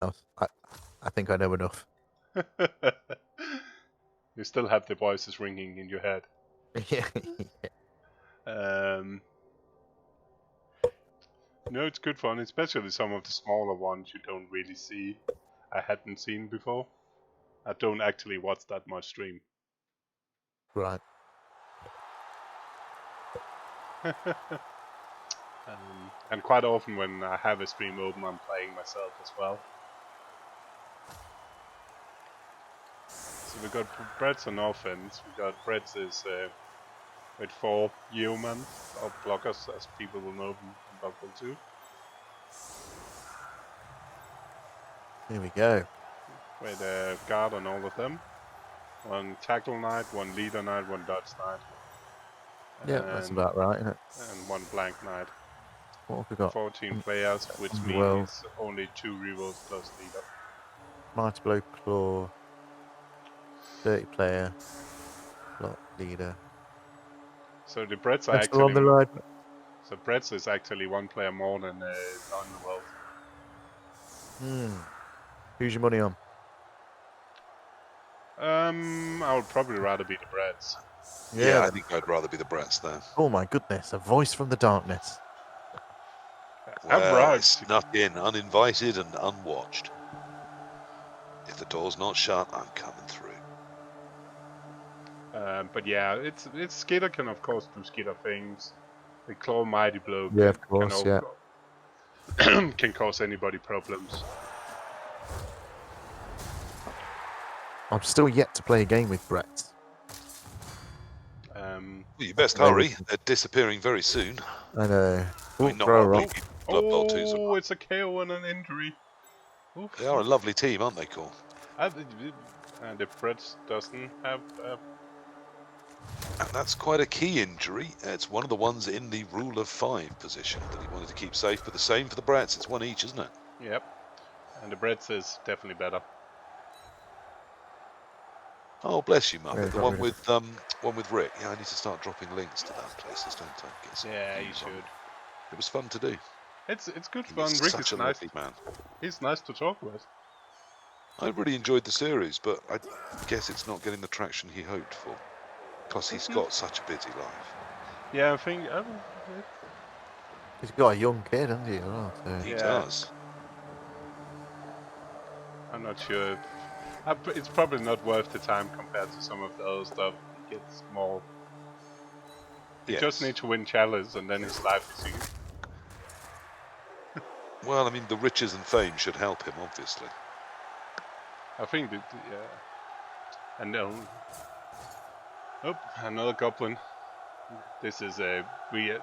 else. I think I know enough. You still have the voices ringing in your head. Yeah. No, it's good fun, especially some of the smaller ones you don't really see. I hadn't seen before. I don't actually watch that much stream. Right. And quite often when I have a stream open, I'm playing myself as well. So we got Brett's on offense. We got Brett's is with 4 yeomen, or blockers, as people will know from Block 2. Here we go. With a guard on all of them. 1 tackle knight, 1 leader knight, 1 dodge knight. Yeah, that's about right, isn't it? And 1 blank knight. What have we got? 14 players, which Underworld. means only 2 rerolls plus leader. Mighty Blow Claw. 30 player. Leader. So the Bretts are I'm still on the actually ride. so Bretts is actually 1 player more than Underworld. Who's your money on? I would probably rather be the Bretts. Yeah, I think I'd rather be the Bretts there. Oh my goodness, a voice from the darkness. Well, I right. snuck in uninvited and unwatched. If the door's not shut, I'm coming through. But yeah, it's Skitter can of course do Skitter things. The Claw Mighty Blow Yeah, of course, yeah. can cause anybody problems. I'm still yet to play a game with Brett. Well, you best hurry. They're disappearing very soon. I know. I mean, not completely. Oh, it's a KO and an injury. Oof. They are a lovely team, aren't they, Cole? And if Brett doesn't have... And that's quite a key injury. It's one of the ones in the rule of 5 position that he wanted to keep safe, but the same for the Bretts. It's 1 each, isn't it? Yep. And the Bretts is definitely better. Oh, bless you, Muppet. Yeah, one with Rick. Yeah, I need to start dropping links to that places, don't I? Get some you should. It was fun to do. It's good He fun. is Rick such is a nice. lovely man. He's nice to talk with. I really enjoyed the series, but I guess it's not getting the traction he hoped for. Plus, he's got such a busy life. Yeah, I think... he's got a young kid, hasn't he? Oh, so. He does. I'm not sure if... it's probably not worth the time compared to some of the other stuff. He gets more... He just needs to win challenge and then his life is easy. Well, I mean, the riches and fame should help him, obviously. I think that, yeah. And another goblin. This is a weird.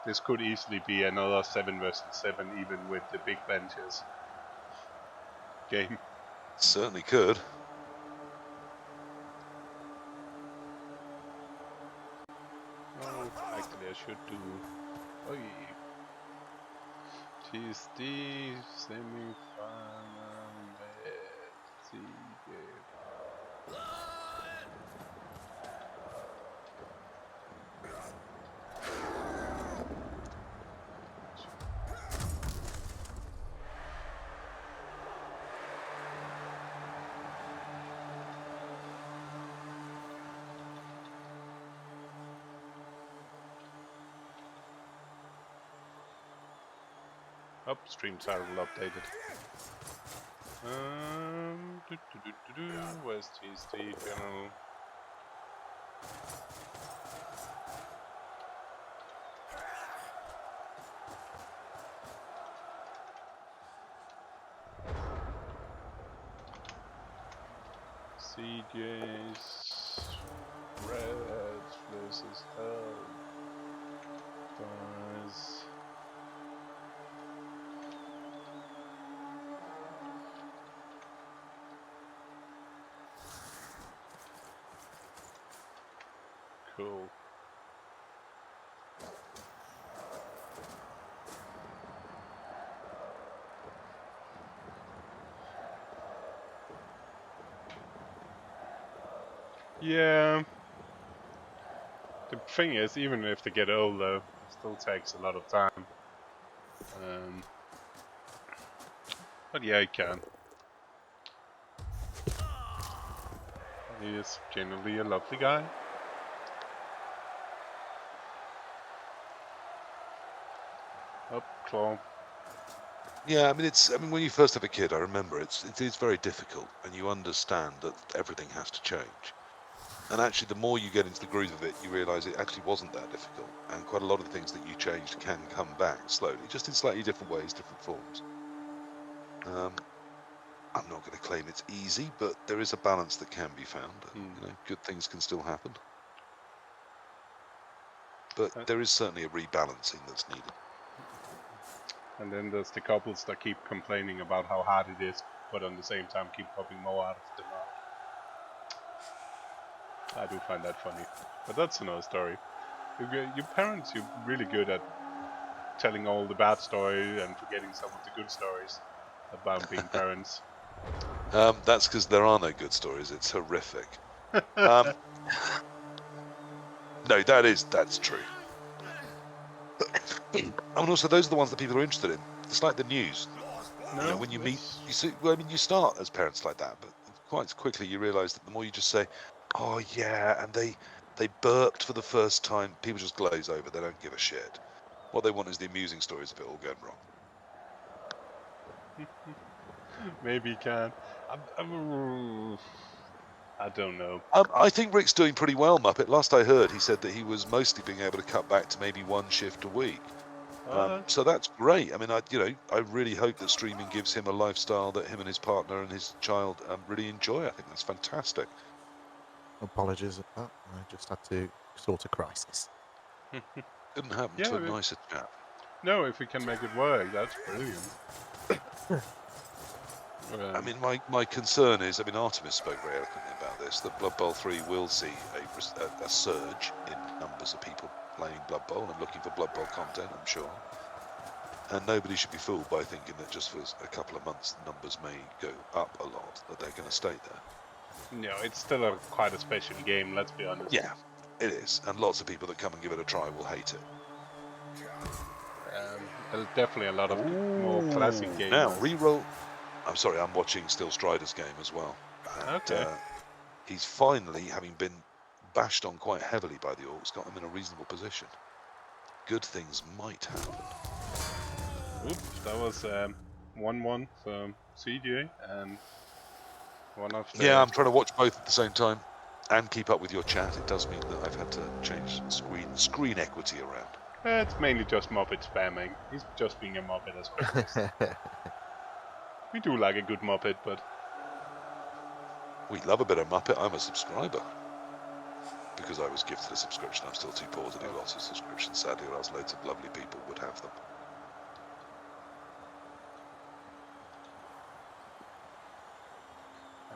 This could easily be another 7 versus 7, even with the big benches game. Certainly could. Oh, actually, I should do. Oh yeah. TSD semi-final. Let's see. Stream title updated. Where's TSD channel? CJ's Reds versus Hell. Guys. Cool. Yeah. The thing is, even if they get older, it still takes a lot of time. But yeah, he can. He is generally a lovely guy. Up, claw. Yeah, I mean, when you first have a kid, I remember it is very difficult, and you understand that everything has to change. And actually, the more you get into the groove of it, you realise it actually wasn't that difficult, and quite a lot of the things that you changed can come back slowly, just in slightly different ways, different forms. I'm not going to claim it's easy, but there is a balance that can be found. And, good things can still happen. But there is certainly a rebalancing that's needed. And then there's the couples that keep complaining about how hard it is, but at the same time keep popping more out of the mouth. I do find that funny. But that's another story. Your parents, you're really good at telling all the bad stories and forgetting some of the good stories about being parents. That's because there are no good stories. It's horrific. No, that's true. And also, those are the ones that people are interested in. It's like the news. No, you know, when you meet, you see. Well, I mean, you start as parents like that, but quite quickly you realise that the more you just say, "Oh yeah," and they burped for the first time, people just glaze over. They don't give a shit. What they want is the amusing stories of it all going wrong. Maybe he can. I don't know. I think Rick's doing pretty well, Muppet. Last I heard, he said that he was mostly being able to cut back to maybe one shift a week. So that's great. I mean, I really hope that streaming gives him a lifestyle that him and his partner and his child really enjoy. I think that's fantastic. Apologies at that. I just had to sort a crisis. Couldn't happen to a nicer chap. No, if we can make it work, that's brilliant. I mean, my concern is, I mean, Artemis spoke very eloquently about this, that Blood Bowl 3 will see a surge in numbers of people playing Blood Bowl and looking for Blood Bowl content, I'm sure. And nobody should be fooled by thinking that just for a couple of months the numbers may go up a lot, that they're going to stay there. No, it's still quite a special game, let's be honest. Yeah, it is. And lots of people that come and give it a try will hate it. There's definitely a lot of more classic games. Now, reroll. I'm sorry, I'm watching Still Strider's game as well. And, okay. He's finally, having been bashed on quite heavily by the Orcs, got them in a reasonable position. Good things might happen. Oops, that was 1-1 for CJ and one of the... Yeah, I'm trying to watch both at the same time and keep up with your chat. It does mean that I've had to change screen equity around. It's mainly just Muppet spamming. He's just being a Muppet as well. We do like a good Muppet, but... We love a bit of Muppet. I'm a subscriber. Because I was gifted a subscription, I'm still too poor to do lots of subscriptions, sadly, or else loads of lovely people would have them.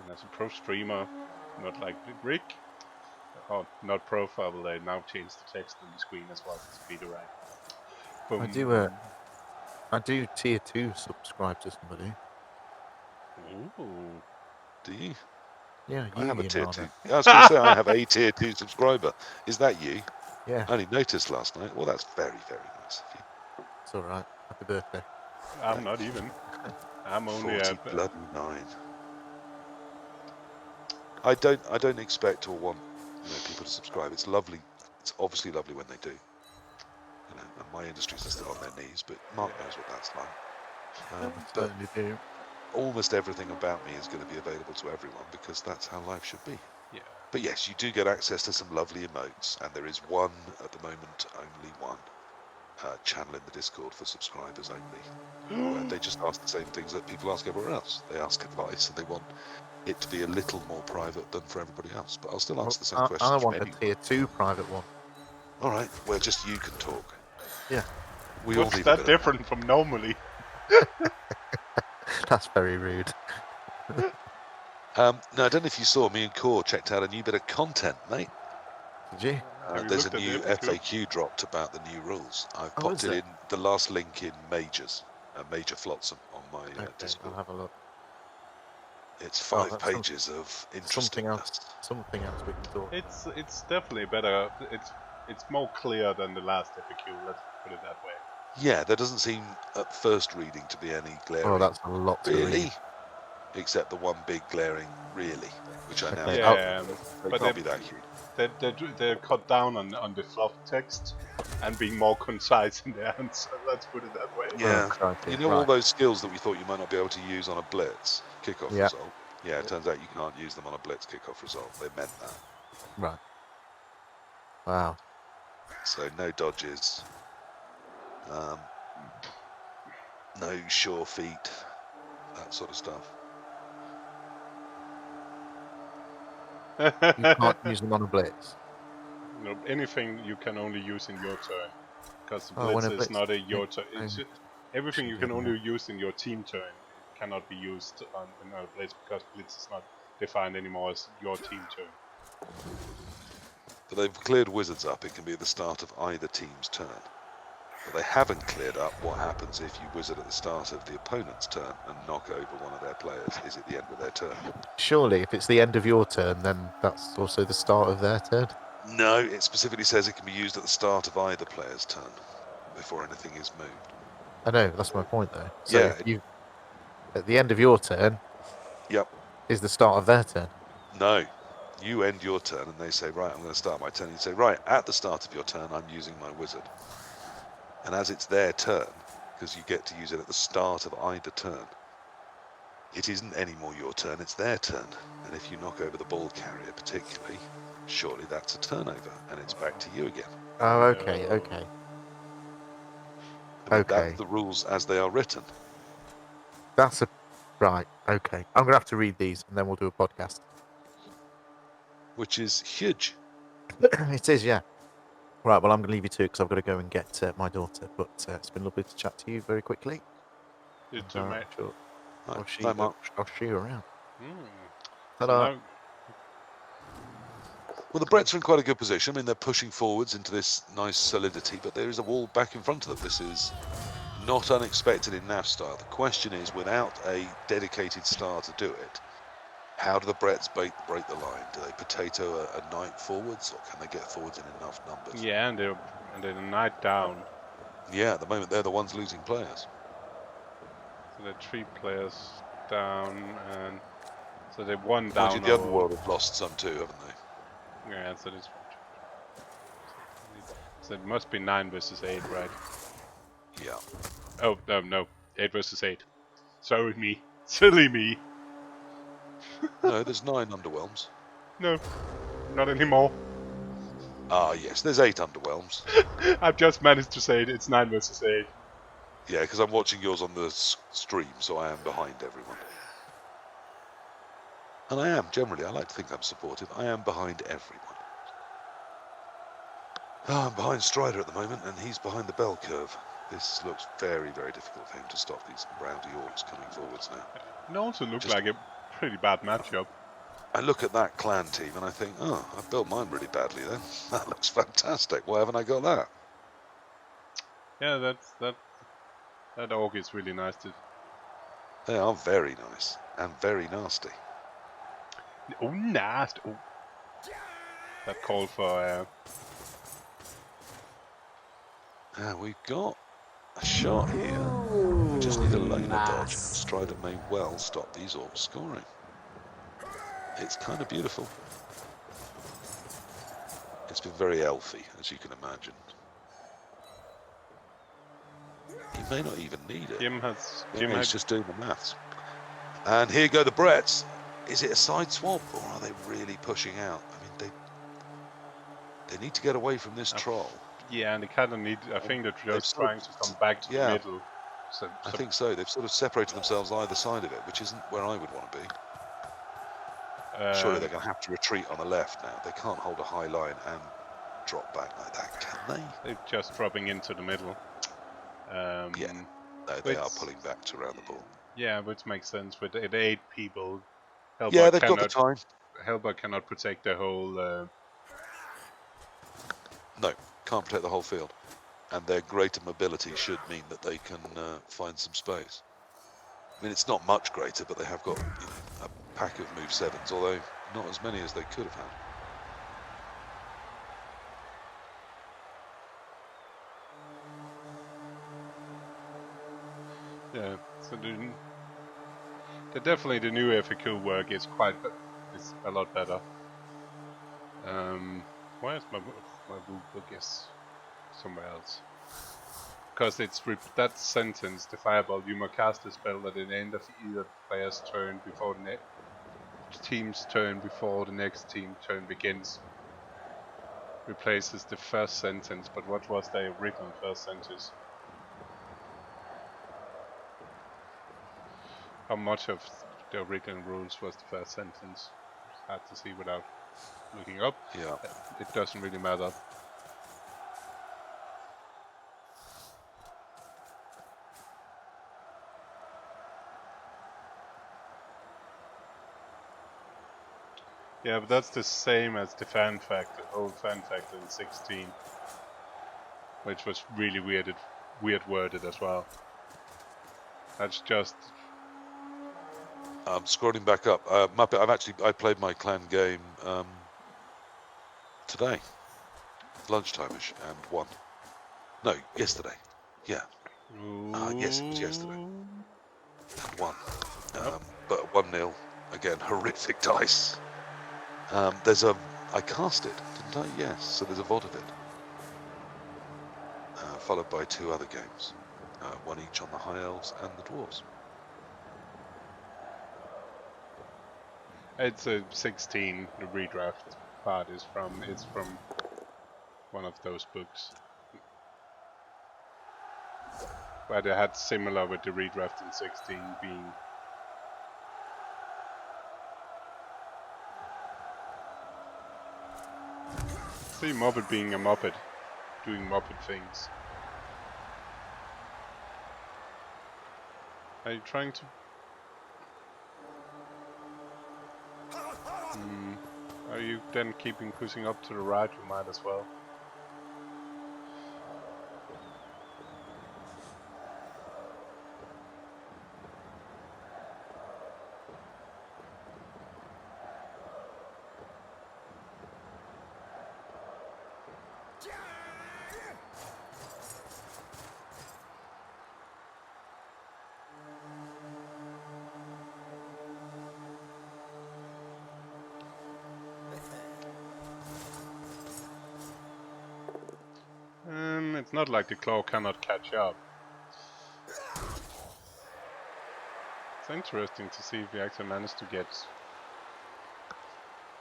And as a pro streamer, not like Rick, oh, not profile, they now change the text on the screen as well to be the right. Boom. I do tier 2 subscribe to somebody. Ooh. Do you? Yeah, I have a tier 2. Marner. I was going to say I have a tier 2 subscriber. Is that you? Yeah. I only noticed last night. Well, that's very, very nice of you. It's all right. Happy birthday. I'm not even. I'm only 49. I don't expect or want people to subscribe. It's lovely. It's obviously lovely when they do. And my industries are still on their knees, but Mark knows what that's like. Certainly do. Almost everything about me is going to be available to everyone because that's how life should be. Yeah. But yes, you do get access to some lovely emotes, and there is one at the moment, only one channel in the Discord for subscribers only, where they just ask the same things that people ask everywhere else. They ask advice, and they want it to be a little more private than for everybody else. But I'll still answer the same questions. I want a tier 2 private one. All right, where just you can talk. Yeah. What's that different from normally? That's very rude. Now, I don't know if you saw, me and Core checked out a new bit of content, mate. Did you? There's a new FAQ dropped about the new rules. I've popped it in the last link in Major Flotsam on my Discord. I'll have a look. It's 5 pages of interestingness. Something else we can talk. It's definitely better. It's more clear than the last FAQ. Let's put it that way. Yeah, there doesn't seem at first reading to be any glaring. Oh, that's a lot to really, read. except the one big glaring really, which I now Okay, think Yeah, they but can't be that huge. they're cut down on the fluff text and being more concise in their answer. Let's put it that way. Yeah, crikey. you know all Right. those skills that we thought you might not be able to use on a blitz kickoff Yeah. result. Yeah, it turns out you can't use them on a blitz kickoff result. They meant that. Right. Wow. So no dodges, no sure feet, that sort of stuff. You can't use them on a blitz. No, anything you can only use in your turn, because the Oh, when blitz a is blitz. not a your turn. It's everything you Should can do only use in your team turn. It cannot be used on a blitz because blitz is not defined anymore as your team turn. But they've cleared wizards up. It can be at the start of either team's turn. But they haven't cleared up what happens if you wizard at the start of the opponent's turn and knock over one of their players. Is it the end of their turn? Surely, if it's the end of your turn, then that's also the start of their turn. No, it specifically says it can be used at the start of either player's turn before anything is moved. I know, that's my point, though. So Yeah. if you, at the end of your turn, Yep. is the start of their turn. No. You end your turn and they say, right, I'm going to start my turn. You say, right, at the start of your turn, I'm using my wizard. And as it's their turn, because you get to use it at the start of either turn, it isn't anymore your turn, it's their turn. And if you knock over the ball carrier particularly, surely that's a turnover, and it's back to you again. Oh, okay, No. okay. I mean, Okay. that's the rules as they are written. That's a... Right, okay. I'm going to have to read these, and then we'll do a podcast. Which is huge. It is, yeah. Right, well, I'm going to leave you to it because I've got to go and get my daughter. But it's been lovely to chat to you very quickly. You And, too, mate. sure, Right, I'll see you around. So Ta-da. now, Well, the Bretts are in quite a good position. I mean, they're pushing forwards into this nice solidity, but there is a wall back in front of them. This is not unexpected in NAF style. The question is, without a dedicated star to do it, how do the Bretts break the line? Do they potato a knight forwards, or can they get forwards in enough numbers? yeah, and they're knight down. Yeah, at the moment they're the ones losing players. So they're 3 players down, and so they're 1 Mind down. you, the Underworld have lost some too, haven't they? Yeah, so this. So it must be 9 versus 8, right? Yeah. Oh no, 8 versus 8. Sorry, me, silly me. No, there's 9 Underwhelms. No, not anymore. Ah, yes, there's 8 Underwhelms. I've just managed to say it. It's 9 versus 8. Yeah, because I'm watching yours on the stream, so I am behind everyone. And I am, generally. I like to think I'm supportive. I am behind everyone. Oh, I'm behind Strider at the moment, and he's behind the bell curve. This looks very, very difficult for him to stop these rowdy orcs coming forwards now. It also looked like a pretty bad matchup. I look at that clan team and I think, oh, I built mine really badly then. That looks fantastic. Why haven't I got that? Yeah, that orc is really nice. They are very nice and very nasty. Oh, nasty. Oh. That call for. We've got a shot here. We just need a loner dodge, and Strider may well stop these orcs scoring. It's kind of beautiful. It's been very elfy, as you can imagine. He may not even need it. He's just doing the maths. And here go the Bretts. Is it a side swap, or are they really pushing out? I mean, they need to get away from this troll. Yeah, and they kind of need. I think they're just trying to come back to the middle. So I think so. They've sort of separated themselves either side of it, which isn't where I would want to be. Surely they're going to have to retreat on the left now. They can't hold a high line and drop back like that, can they? They're just dropping into the middle. Yeah, no, they are pulling back to round the ball. Yeah, which makes sense. With 8 people, yeah, they've got the time. Hellbug cannot protect the whole. No, can't protect the whole field. And their greater mobility should mean that they can find some space. I mean, it's not much greater, but they have got a pack of move 7s, although not as many as they could have had. Yeah, so definitely the new FAQ work is is a lot better. Why is my rule book is somewhere else? Because it's that sentence, the fireball, you may cast a spell at the end of either player's turn before the team's turn before the next team turn begins. Replaces the first sentence, but what was the original first sentence? How much of the original rules was the first sentence? It's hard to see without looking up. Yeah. It doesn't really matter. Yeah, but that's the same as the old fan factor in 16, which was really weird worded as well. That's just. Scrolling back up, Muppet. I played my clan game today, lunchtime-ish, and won. No, yesterday. Yeah. Yes, it was yesterday. And won. But 1-0 again. Horrific dice. I cast it, didn't I? Yes. So there's a VOD of it, followed by 2 other games, one each on the High Elves and the Dwarves. It's a 16. The redraft part is from. It's from one of those books where they had similar with the redraft in 16 being. See Muppet being a Muppet, doing Muppet things. Are you trying to? Are you then pushing up to the right? You might as well. It's not like the claw cannot catch up. It's interesting to see if he actually managed to get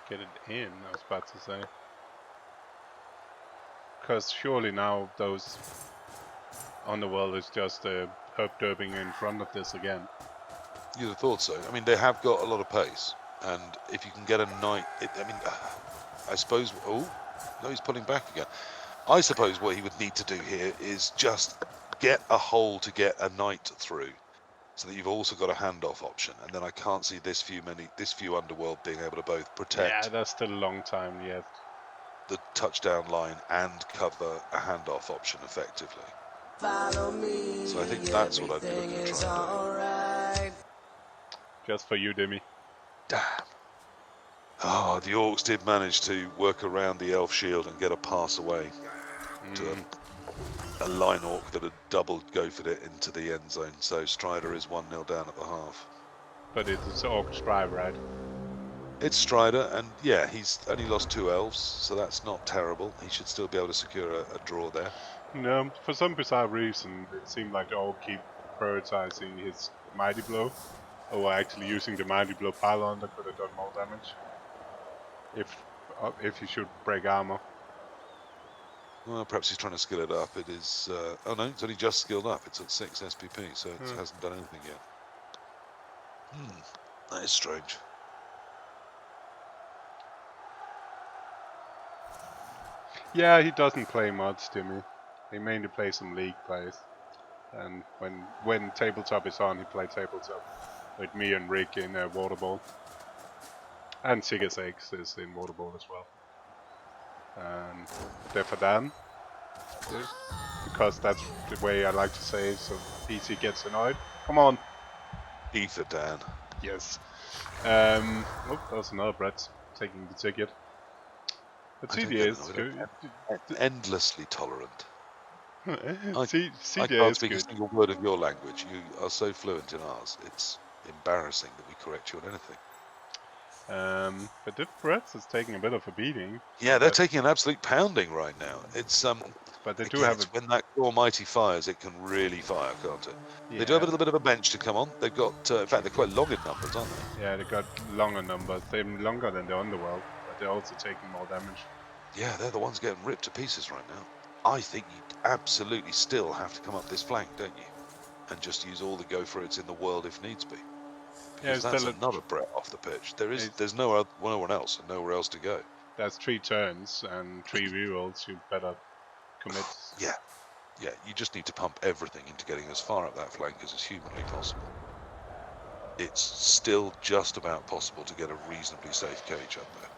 it in, I was about to say. Because surely now those Underworld is just herb derping in front of this again. You'd have thought so. I mean, they have got a lot of pace, and if you can get a knight, I suppose. Oh, no, he's pulling back again. I suppose what he would need to do here is just get a hole to get a knight through, so that you've also got a handoff option. And then I can't see this few Underworld being able to both protect. Yeah, that's still a long time yet. The touchdown line and cover a handoff option effectively. So I think that's what I'd be looking to try and do. Just for you, Demi. Damn. Oh, the Orcs did manage to work around the Elf shield and get a pass away to a line Orc that had doubled gofered it into the end zone. So Strider is 1-0 down at the half. But it's Orc Strive, right? It's Strider, and yeah, he's only lost 2 Elves, so that's not terrible. He should still be able to secure a draw there. No, for some bizarre reason, it seemed like they all keep prioritizing his Mighty Blow over actually using the Mighty Blow pylon that could have done more damage. If he should break armor. Well, perhaps he's trying to skill it up. It is... oh no, it's only just skilled up. It's at 6 SPP, so it hasn't done anything yet. That is strange. Yeah, he doesn't play much, Timmy. He mainly plays some league plays. And when tabletop is on, he plays tabletop with me and Rick in Waterball. And Sigasex is in Waterball as well. And Defadan, because that's the way I like to say it, so PC gets annoyed. Come on! Defadan. Yes. Oh, that was another Brett taking the ticket. But CDA is good. Endlessly tolerant. I CJ can't is speak a good. single word of your language. You are so fluent in ours. It's embarrassing that we correct you on anything. But the Brits is taking a bit of a beating. Yeah, they're taking an absolute pounding right now. It's But they do again, have it's a when that almighty fires, it can really fire, can't it? They do have a little bit of a bench to come on. They've got, in fact, they're quite long in numbers, aren't they? Yeah, they got longer numbers. They're longer than the Underworld, but they're also taking more damage. Yeah, they're the ones getting ripped to pieces right now. I think you absolutely still have to come up this flank, don't you? And just use all the go for it's in the world if needs be. Yeah, Because that's another Brett off the pitch. There's no one else and nowhere else to go. There's 3 turns and 3 rerolls. You better commit. Yeah, you just need to pump everything into getting as far up that flank as is humanly possible. It's still just about possible to get a reasonably safe cage up there.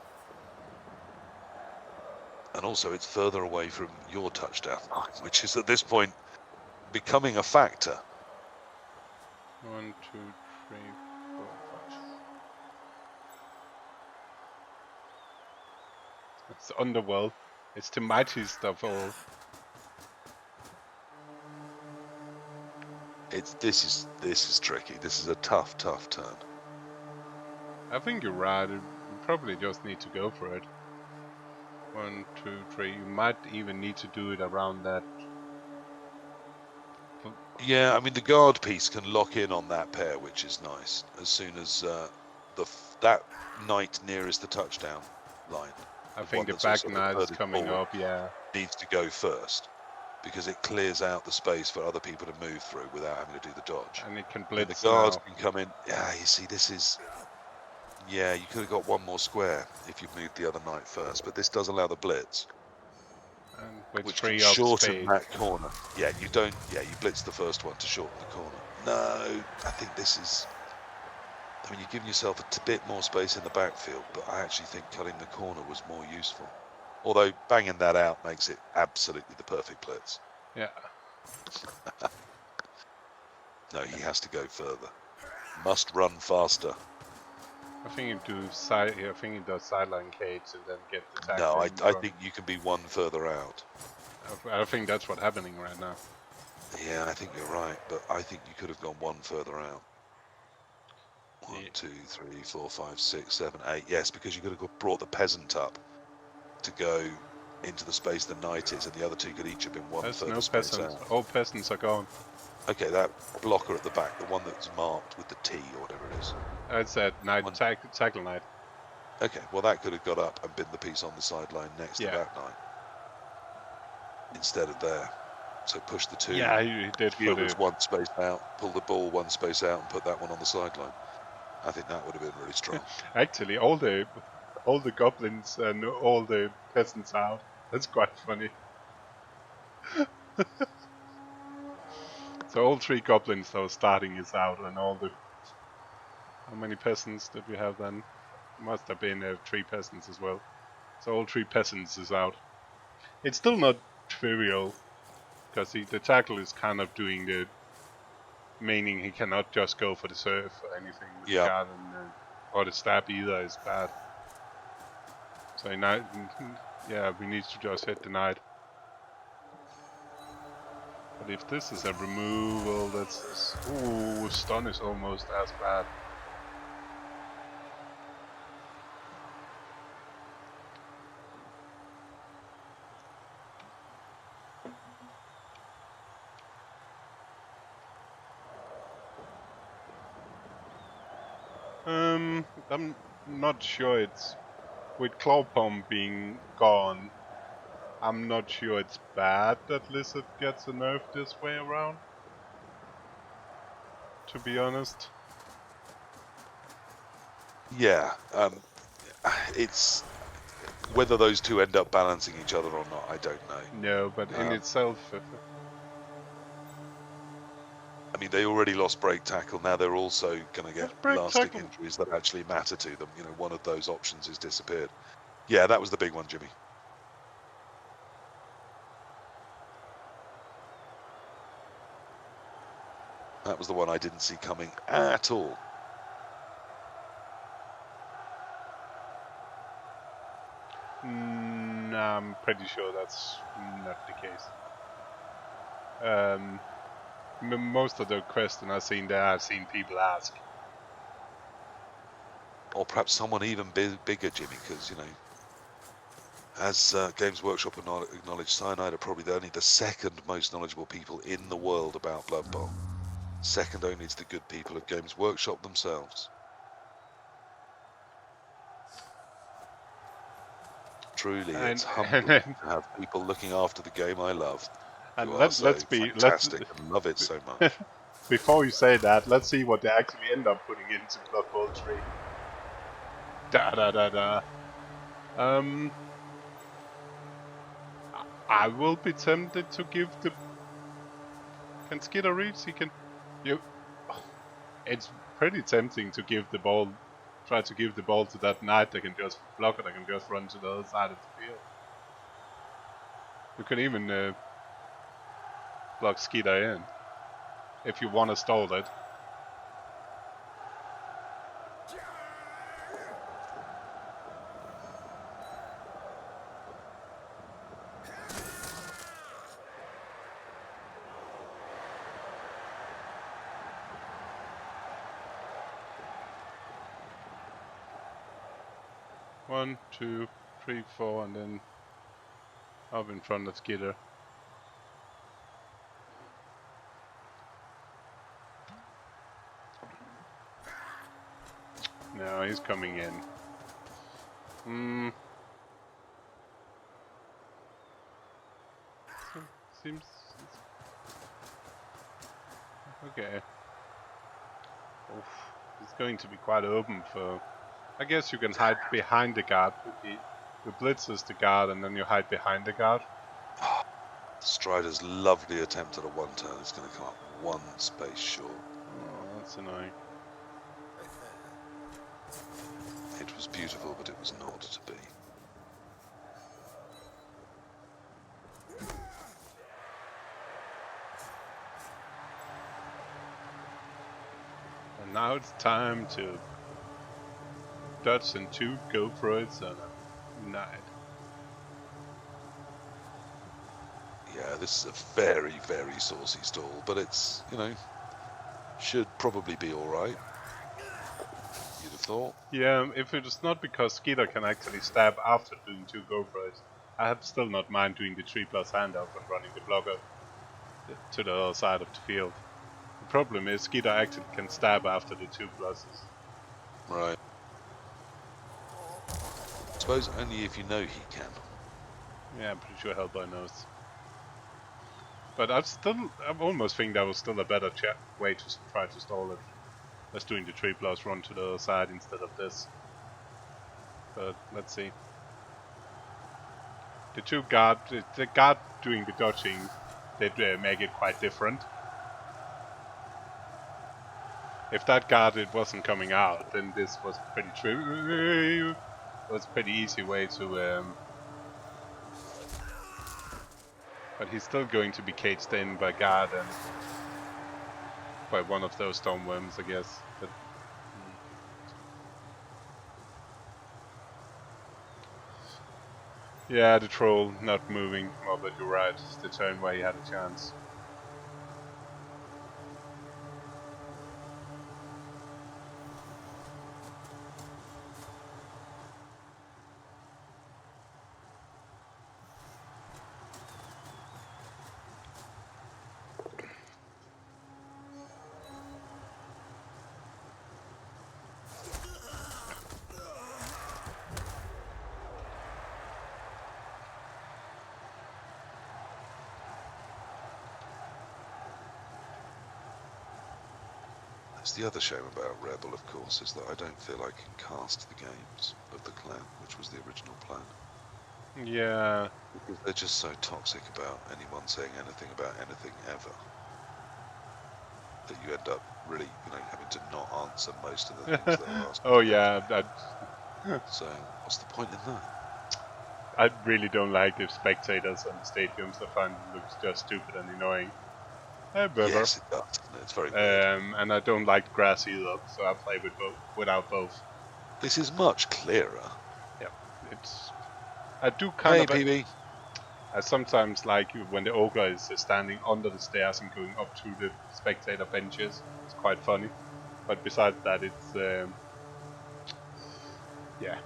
And also it's further away from your touchdown line, which is at this point becoming a factor. 1, 2, 3, 4, 5. It's the Underworld. It's the mightiest of all. This is tricky. This is a tough turn. I think you're right. You probably just need to go for it. 1, 2, 3. You might even need to do it around that. Yeah, I mean the guard piece can lock in on that pair, which is nice. As soon as that knight nearest the touchdown line, I the think one the that's back also the knight is furthest coming forward, up. Yeah. needs to go first because it clears out the space for other people to move through without having to do the dodge. And it can Then the blitz guards now. can come in. Yeah, you see, this is. Yeah, you could have got one more square if you'd moved the other knight first, but this does allow the blitz, And which which can free up shorten space. that corner. Yeah, you don't. Yeah, you blitz the first one to shorten the corner. No, I think this is. I mean, you're giving yourself a bit more space in the backfield, but I actually think cutting the corner was more useful. Although banging that out makes it absolutely the perfect blitz. Yeah. No, he has to go further. Must run faster. I think you do side. I think you does sideline cage and then get the tackle No, in I front. think you can be one further out. I think that's what's happening right now. Yeah, I think you're right, but I think you could have gone one further out. 1, 2, 3, 4, 5, 6, 7, 8. Yes, because you could have brought the peasant up to go into the space the knight is, and the other two could each have been one There's further no space peasants. out. All peasants are gone. Okay, that blocker at the back, the one that's marked with the T or whatever it is. It's that knight One. tackle knight. Okay, well that could have got up and been the piece on the sideline next to Yeah. that knight instead of there. So push the two Yeah, he did for fielders the. one space out, pull the ball one space out, and put that one on the sideline. I think that would have been really strong. Actually, all the goblins and all the peasants out. That's quite funny. So all 3 goblins that were starting is out, and all the. How many peasants did we have then? Must have been 3 peasants as well. So all 3 peasants is out. It's still not trivial, because the tackle is kind of doing the. Meaning he cannot just go for the serve or anything with the Yeah. guard, or the stab either is bad. So now, yeah, we need to just hit the knight. But if this is a removal, that's... Ooh, stun is almost as bad. I'm not sure it's... With Claw Pump being gone, I'm not sure it's bad that Lizard gets a nerf this way around. To be honest. Yeah, it's whether those two end up balancing each other or not, I don't know. No, but in itself... I mean, they already lost break tackle. Now they're also going to get break lasting tackle. injuries that actually matter to them. You know, one of those options has disappeared. Yeah, that was the big one, Jimmy. That was the one I didn't see coming at all. I'm pretty sure that's not the case. Most of the questions I've seen there, I've seen people ask. Or perhaps someone even bigger, Jimmy, because, you know, as Games Workshop acknowledged, Cyanide are probably only the second most knowledgeable people in the world about Blood Bowl. Second only to the good people of Games Workshop themselves. Truly, it's humbling to have people looking after the game I love, and who are so fantastic and love it so much. Before you say that, let's see what they actually end up putting into Blood Bowl 3. I will be tempted to give the... Can Skidder reach? He can... It's pretty tempting to give the ball... Try to give the ball to that knight that can just block it, that can just run to the other side of the field. You can even block Skidder in, if you want to stall it. One, two, three, four, and then up in front of Skidder. No, he's coming in. Seems... Okay. Oof. It's going to be quite open for... I guess you can hide behind the guard. You blitzes the guard and then you hide behind the guard. Strider's lovely attempt at a one-turn is going to come up one space short. Oh, that's annoying. It was beautiful, but it was not to be. And now it's time to dodge and two, go for it, and a knight. Yeah, this is a very, very saucy stall, but it's, you know, should probably be alright. You'd have thought. Yeah, if it is not because Skeeter can actually stab after doing two go for it, I'd still not mind doing the 3+ handoff and running the blocker to the other side of the field. The problem is Skeeter actually can stab after the 2+. Right. I suppose only if you know he can. Yeah, I'm pretty sure Hellboy knows. But I almost think that was still a better way to try to stall it. As doing the 3+ run to the other side instead of this. But let's see. The guard doing the dodging did make it quite different. If that guard wasn't coming out, then this was pretty true. It was a pretty easy way to. But he's still going to be caged in by guard and by one of those stoneworms, I guess. But, yeah, the troll not moving. Well, but you're right. It's the turn where he had a chance. The other shame about Rebel, of course, is that I don't feel I can cast the games of the clan, which was the original plan. Yeah. Because they're just so toxic about anyone saying anything about anything ever, that you end up really, you know, having to not answer most of the things they're asked. Oh yeah. So what's the point in that? I really don't like the spectators on the stadiums. I find it looks just stupid and annoying. Yes, it does. It's very weird. And I don't like grass either, so I play with without both. This is much clearer. Yeah, it's. I do kind of. Hey, PB. I sometimes like when the ogre is standing under the stairs and going up through the spectator benches. It's quite funny. But besides that, it's yeah.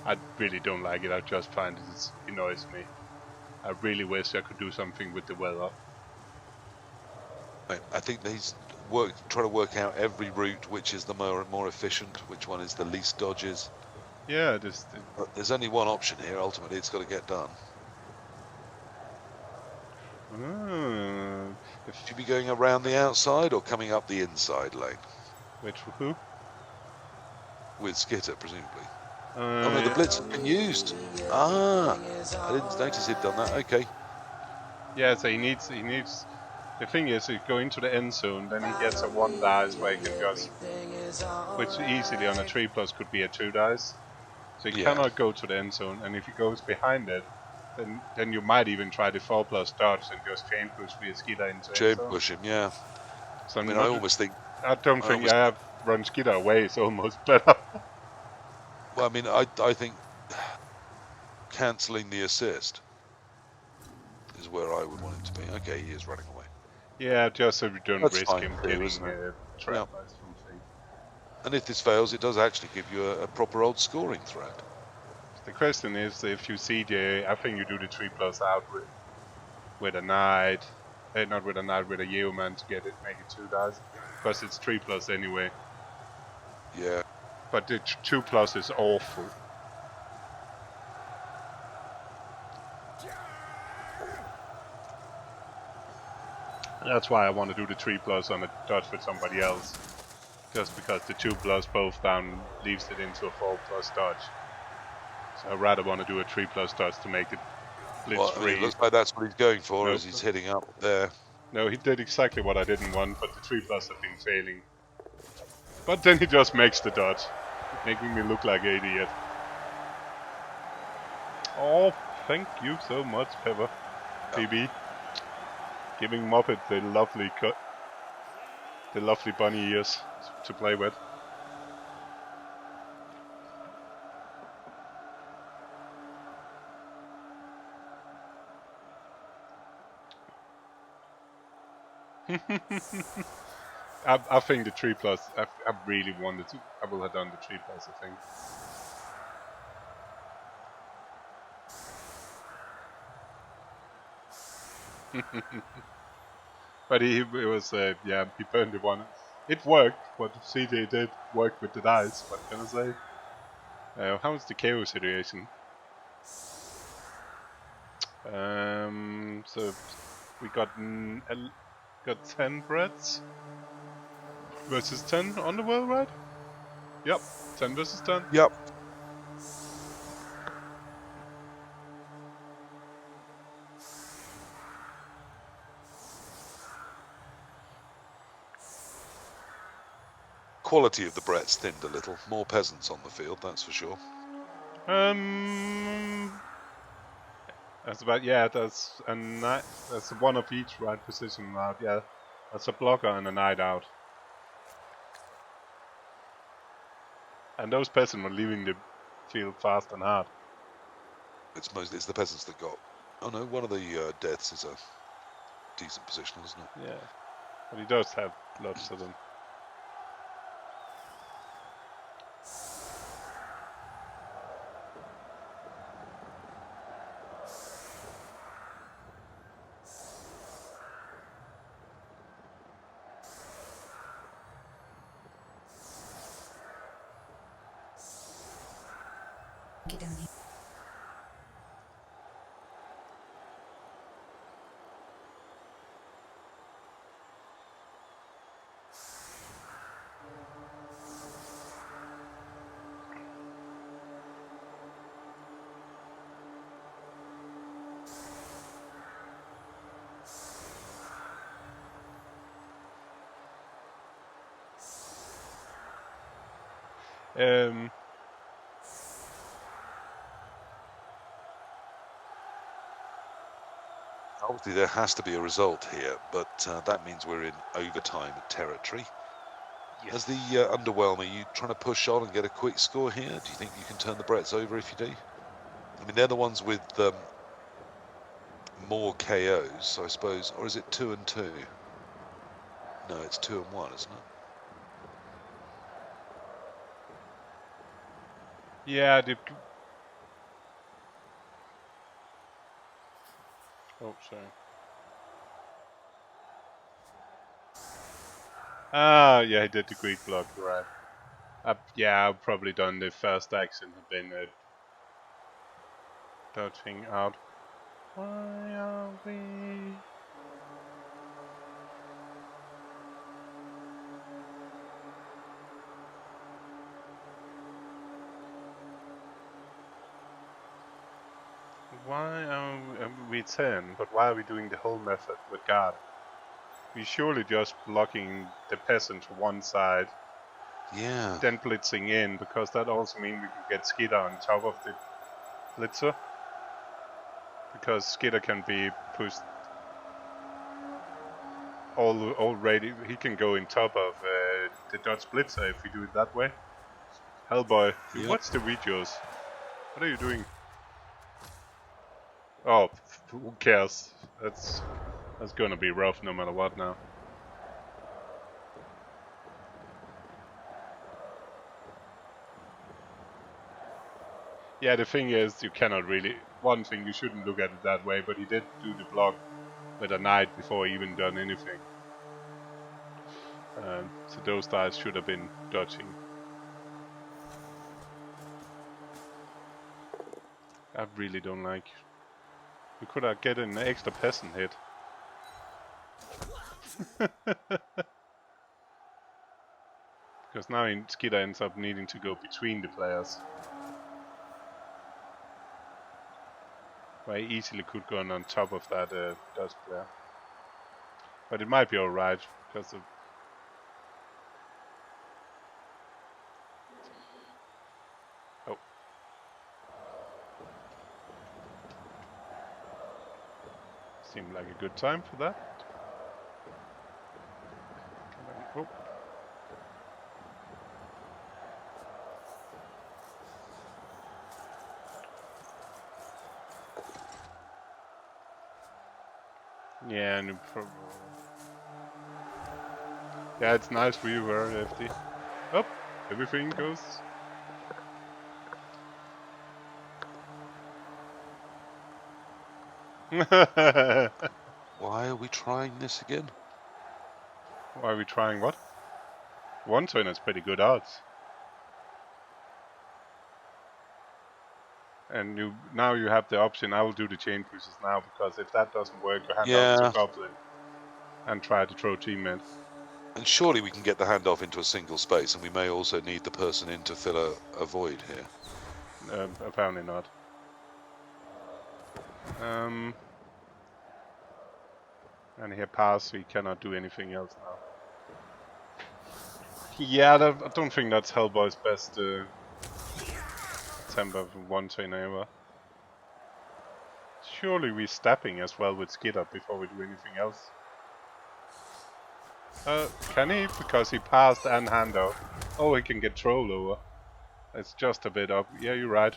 I really don't like it. I just find it annoys me. I really wish I could do something with the weather. I think he's trying to work out every route which is the more efficient, which one is the least dodges. Yeah, But there's only one option here. Ultimately, it's got to get done. Should you be going around the outside or coming up the inside lane? Which who? With Skitter, presumably. Oh no, the blitz has been used. Ah, I didn't notice he'd done that. Okay. Yeah, so he needs. The thing is, he go into the end zone, then he gets a 1 dice where he can just, which easily on a 3+ could be a 2 dice. So he cannot go to the end zone, and if he goes behind it, then you might even try the 4+ dodge and just chain push via Skitter into end Chain zone. push him, yeah. So I mean, I almost think. I don't think I have run Skitter away is almost better. Well, I mean, I think cancelling the assist is where I would want him to be. Okay, he is running away. Yeah, just so we don't That's risk fine him too, getting isn't it? trapped by something. And if this fails, it does actually give you a proper old scoring threat. The question is, if you CJ, I think you do the 3+ out with a knight, not with a knight, with a yeoman to get it, make it 2 dice, because it's 3+ anyway. Yeah. But the 2+ is awful. That's why I want to do the 3+ on a dodge with somebody else. Just because the 2+ both down leaves it into a 4+ dodge. So I'd rather want to do a 3+ dodge to make it blitz Well, I free. mean, it looks like that's what he's going for, Nope. as he's hitting up there. No, he did exactly what I didn't want, but the 3+ have been failing. But then he just makes the dodge, making me look like an idiot. Oh, thank you so much, Pepper. BB. Giving Muppet the lovely bunny ears to play with. I think the 3+, I really wanted to. I will have done the 3+, I think. But it was, yeah, he burned the one. It worked. What CJ did work with the dice. What can I say? How is the KO situation? So we got 10 Bretts versus 10 Underworld, right? Yep, 10 versus 10. Yep. Quality of the Brett's thinned a little. More peasants on the field, that's for sure. That's about, yeah. That's one of each right position out. Yeah, that's a blocker and a knight out. And those peasants were leaving the field fast and hard. It's the peasants that got. Oh no, one of the deaths is a decent position, isn't it? Yeah, but he does have lots of them. Get down here. Obviously, there has to be a result here, but that means we're in overtime territory. Yes. As the Underwhelmer, are you trying to push on and get a quick score here? Do you think you can turn the Bretts over if you do? I mean, they're the ones with more KOs, I suppose, or is it 2 and 2? No, it's 2 and 1, isn't it? Yeah, oh, sorry. Ah, yeah, he did the Greek block, right. Yeah, I've probably done the first action, have been dodging out. Why are we... Why are we 10, but why are we doing the whole method with guard? We surely just blocking the peasant to one side, Yeah. then blitzing in, because that also means we can get Skitter on top of the blitzer. Because Skitter can be pushed already, he can go in top of the Dutch blitzer if we do it that way. Hellboy, you Yep. watch the videos. What are you doing? Oh, who cares? That's gonna be rough no matter what now. Yeah, the thing is, you cannot really... One thing, you shouldn't look at it that way, but he did do the block with a knight before he even done anything. So those guys should have been dodging. I really don't like... We could have get an extra peasant hit. Because now Skitter ends up needing to go between the players. I easily could go on top of that Dutch player. But it might be alright, because of... Oh. Seemed like a good time for that. Oh. Yeah, and yeah, it's nice we were FD. Oh, everything goes. Why Why are we trying this again? are we trying what? One turn is pretty good odds. And now you have the option. I will do the chain pushes now, because if that doesn't work, you hand off to Goblin and try to throw teammate. And surely we can get the handoff into a single space, and we may also need the person in to fill a void here. Apparently not. And here pass, we cannot do anything else now. Yeah, I don't think that's Hellboy's best attempt of one turn ever. Surely we're stepping as well with Skitter before we do anything else. Can he? Because he passed and handoff. Oh, he can get troll over. It's just a bit up. Yeah, you're right.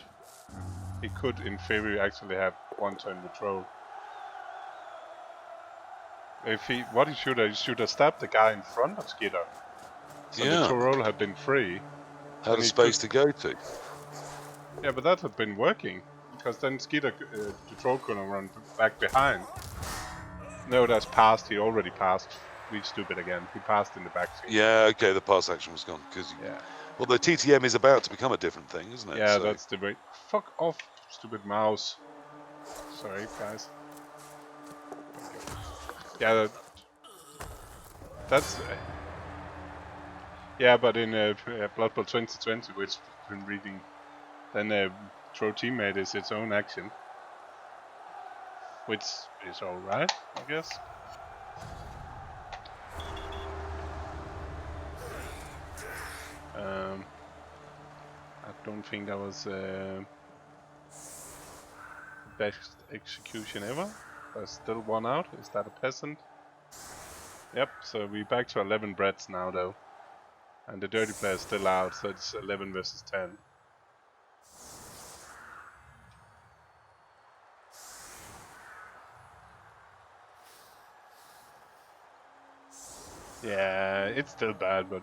He could, in theory, actually have one turn with troll. If he should have stabbed the guy in front of Skitter. So the troll had been free. Had a space to go to. Yeah, but that had been working. Because then Skitter, the troll could have run back behind. No, that's passed. He already passed. We stupid again. He passed in the back seat. Yeah, okay, the pass action was gone. Yeah. Well, the TTM is about to become a different thing, isn't it? Yeah, so that's the way. Fuck off, stupid mouse. Sorry, guys. Yeah, that's... yeah, but in Blood Bowl 2020, which I've been reading, then throw teammate is its own action. Which is alright, I guess. I don't think that was best execution ever. There's still one out. Is that a peasant? Yep, so we're back to 11 Bretts now though. And the dirty player is still out, so it's 11 versus 10. Yeah, it's still bad, but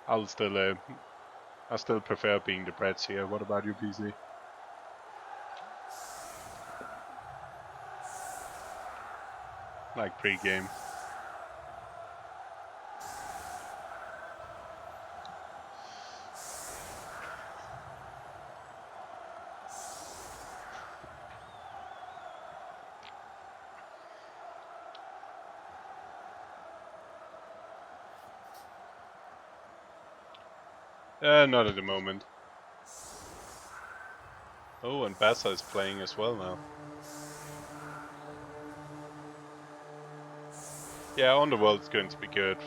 I still prefer being the Brets here. What about you, PC? Like pre-game. Not at the moment. Oh, and Bassa is playing as well now. Yeah, Underworld is going to be good.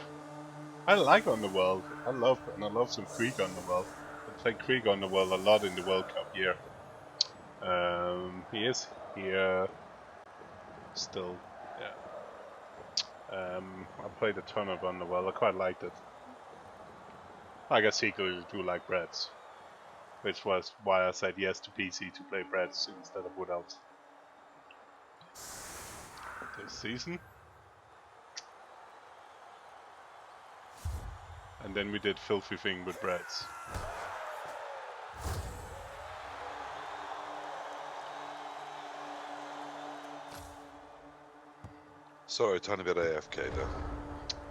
I like Underworld. I love some Krieg Underworld. I played Krieg Underworld a lot in the World Cup year. He is here still. Yeah. I played a ton of Underworld. I quite liked it. I guess secretly do like Brett's, which was why I said yes to PC to play Brett's instead of Wood Elves this season. And then we did Filthy Thing with Brett's. Sorry, a tiny bit AFK there.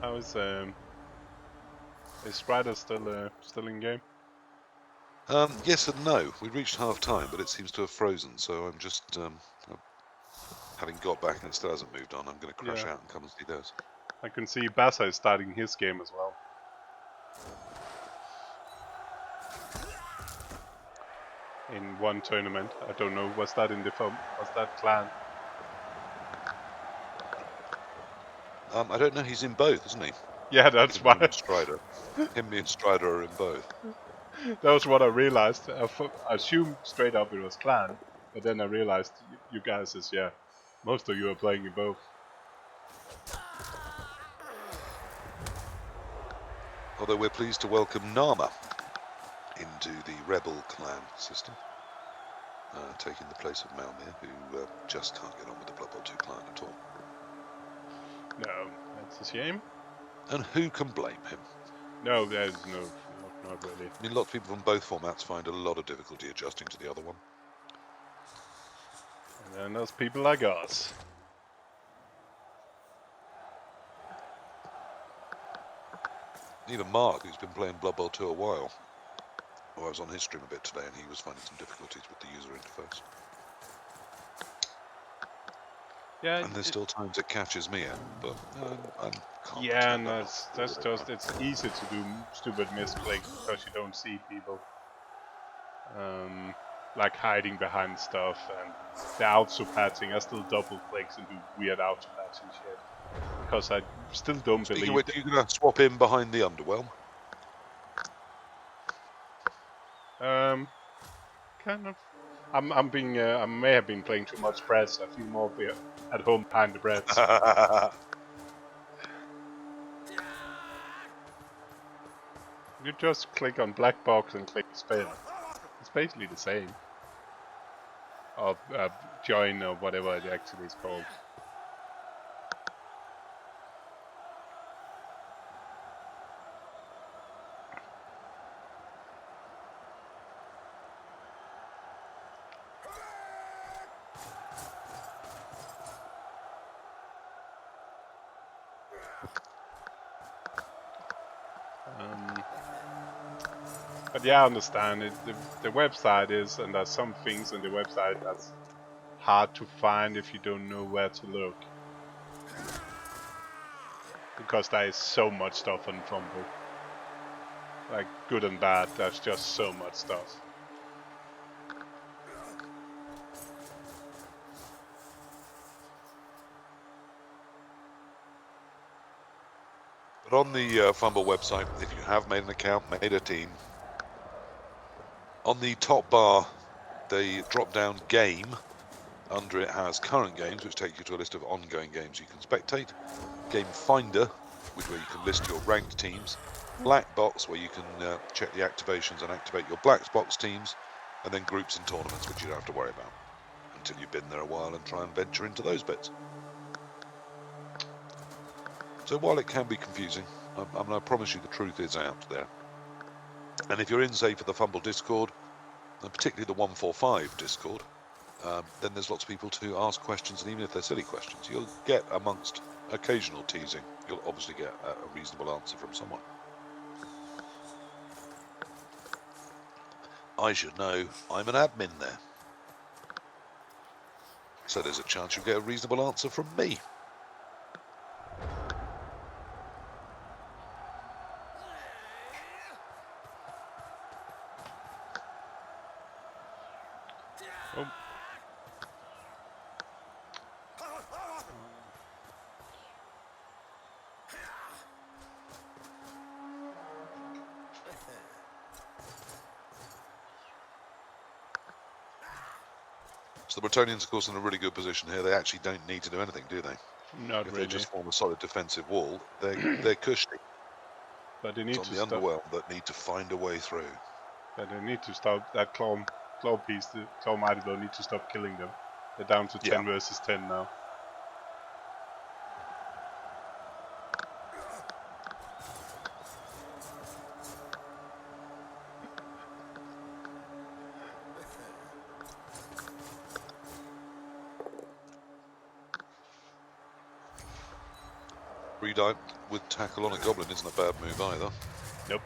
How is Strider still in game? Yes and no. We reached half time, but it seems to have frozen. So I'm just having got back and it still hasn't moved on. I'm going to crash out and come and see those. I can see Bassa is starting his game as well. In one tournament, I don't know. Was that in the film? Was that clan? I don't know. He's in both, isn't he? Yeah, that's Him why. and Strider. Him and Strider are in both. That was what I realized. I assumed straight up it was clan, but then I realized you guys is most of you are playing in both. Although we're pleased to welcome Nama into the Rebel clan system, taking the place of Malmir, who just can't get on with the Blood Bowl 2 clan at all. No, that's a shame. And who can blame him? No, there's not really. I mean, lots of people from both formats find a lot of difficulty adjusting to the other one. And then there's people like us. Even Mark, who's been playing Blood Bowl 2 a while. Well, I was on his stream a bit today and he was finding some difficulties with the user interface. Yeah, and there's still times it catches me in, but I can't. Yeah, and that's just, it's easy to do stupid misclicks because you don't see people. Like hiding behind stuff and the auto-patching. I still double clicks and do weird auto-patching shit. Because I still don't believe... Are you going to swap in behind the Underwhelm? Kind of. I may have been playing too much Brett's. I feel more at home behind the Brett's. You just click on black box and click spin. It's basically the same. Or join or whatever it actually is called. But yeah, I understand it. The website is, and there's some things on the website that's hard to find if you don't know where to look. Because there is so much stuff on Fumble. Like, good and bad, there's just so much stuff. But on the Fumble website, if you have made an account, made a team, on the top bar, they drop down game. Under it has current games, which take you to a list of ongoing games you can spectate. Game Finder where you can list your ranked teams, black box, where you can check the activations and activate your black box teams, and then groups and tournaments, which you don't have to worry about until you've been there a while and try and venture into those bits. So while it can be confusing, I promise you the truth is out there. And if you're in, say, for the Fumble Discord, and particularly the 145 Discord, then there's lots of people to ask questions, and even if they're silly questions, you'll get, amongst occasional teasing, you'll obviously get a reasonable answer from someone. I should know I'm an admin there. So there's a chance you'll get a reasonable answer from me. Oh. So the Brettonians, of course, in a really good position here. They actually don't need to do anything, do they? Not If really. they just form a solid defensive wall, they're cushy. But they It's need on to the stop. Underworld that need to find a way through. But they need to stop that claw piece. The claw mighty blow need to stop killing them. They're down to 10 versus 10 now. Redite with tackle on a goblin isn't a bad move either. Nope,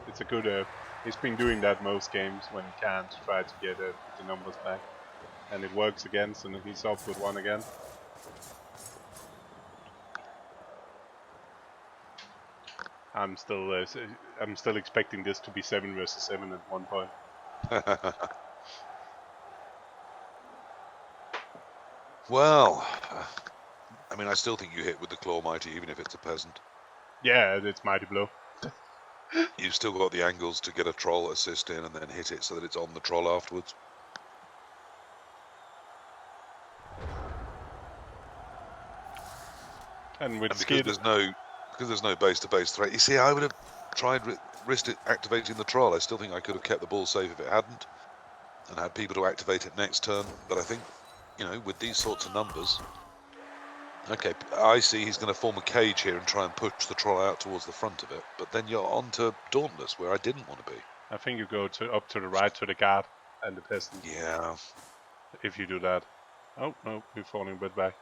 it's a good. He's been doing that most games when he can to try to get the numbers back, and it works again. So he's off with one again. I'm still expecting this to be 7 versus 7 at one point. Well, I mean, I still think you hit with the Claw Mighty, even if it's a peasant. Yeah, it's mighty blow. You've still got the angles to get a troll assist in and then hit it so that it's on the troll afterwards. And with And Skid, because there's no base-to-base threat. You see, I would have tried risked it activating the troll. I still think I could have kept the ball safe if it hadn't, and had people to activate it next turn. But I think, you know, with these sorts of numbers, okay, I see he's going to form a cage here and try and push the troll out towards the front of it. But then you're on to Dauntless, where I didn't want to be. I think you go up to the right to the guard and the peasant. Yeah. If you do that. Oh no, we're falling a bit back.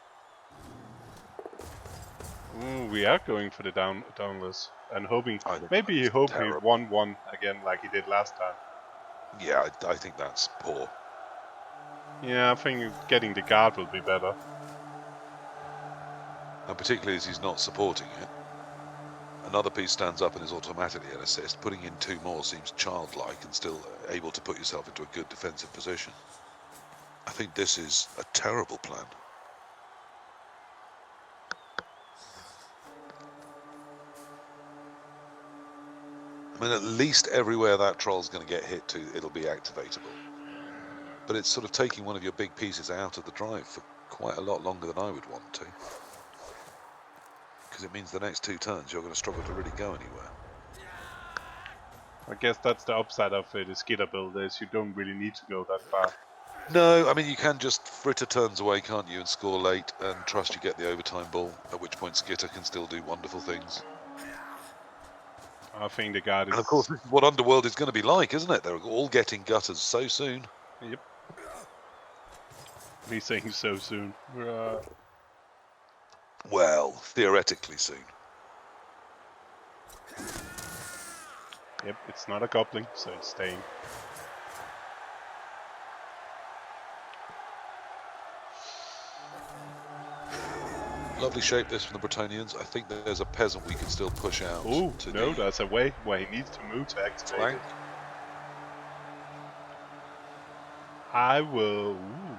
Ooh, we are going for the downless and hoping. Maybe he hoped he won one again like he did last time. Yeah, I think that's poor. Yeah, I think getting the guard will be better. And particularly as he's not supporting it. Another piece stands up and is automatically an assist. Putting in 2 more seems childlike and still able to put yourself into a good defensive position. I think this is a terrible plan. I mean, at least everywhere that troll's going to get hit to, it'll be activatable. But it's sort of taking one of your big pieces out of the drive for quite a lot longer than I would want to. Because it means the next 2 turns you're going to struggle to really go anywhere. I guess that's the upside of the Skitter build is you don't really need to go that far. No, I mean, you can just fritter turns away, can't you, and score late and trust you get the overtime ball, at which point Skitter can still do wonderful things. I think the guard is... And of course, this is what Underworld is going to be like, isn't it? They're all getting gutters so soon. Yep. Me saying so soon. Well, theoretically soon. Yep, it's not a goblin, so it's staying. Lovely shape this from the Brettonians. I think there's a peasant we can still push out. Ooh, no, that's a way where he needs to move to activate flank. it. I will... Ooh.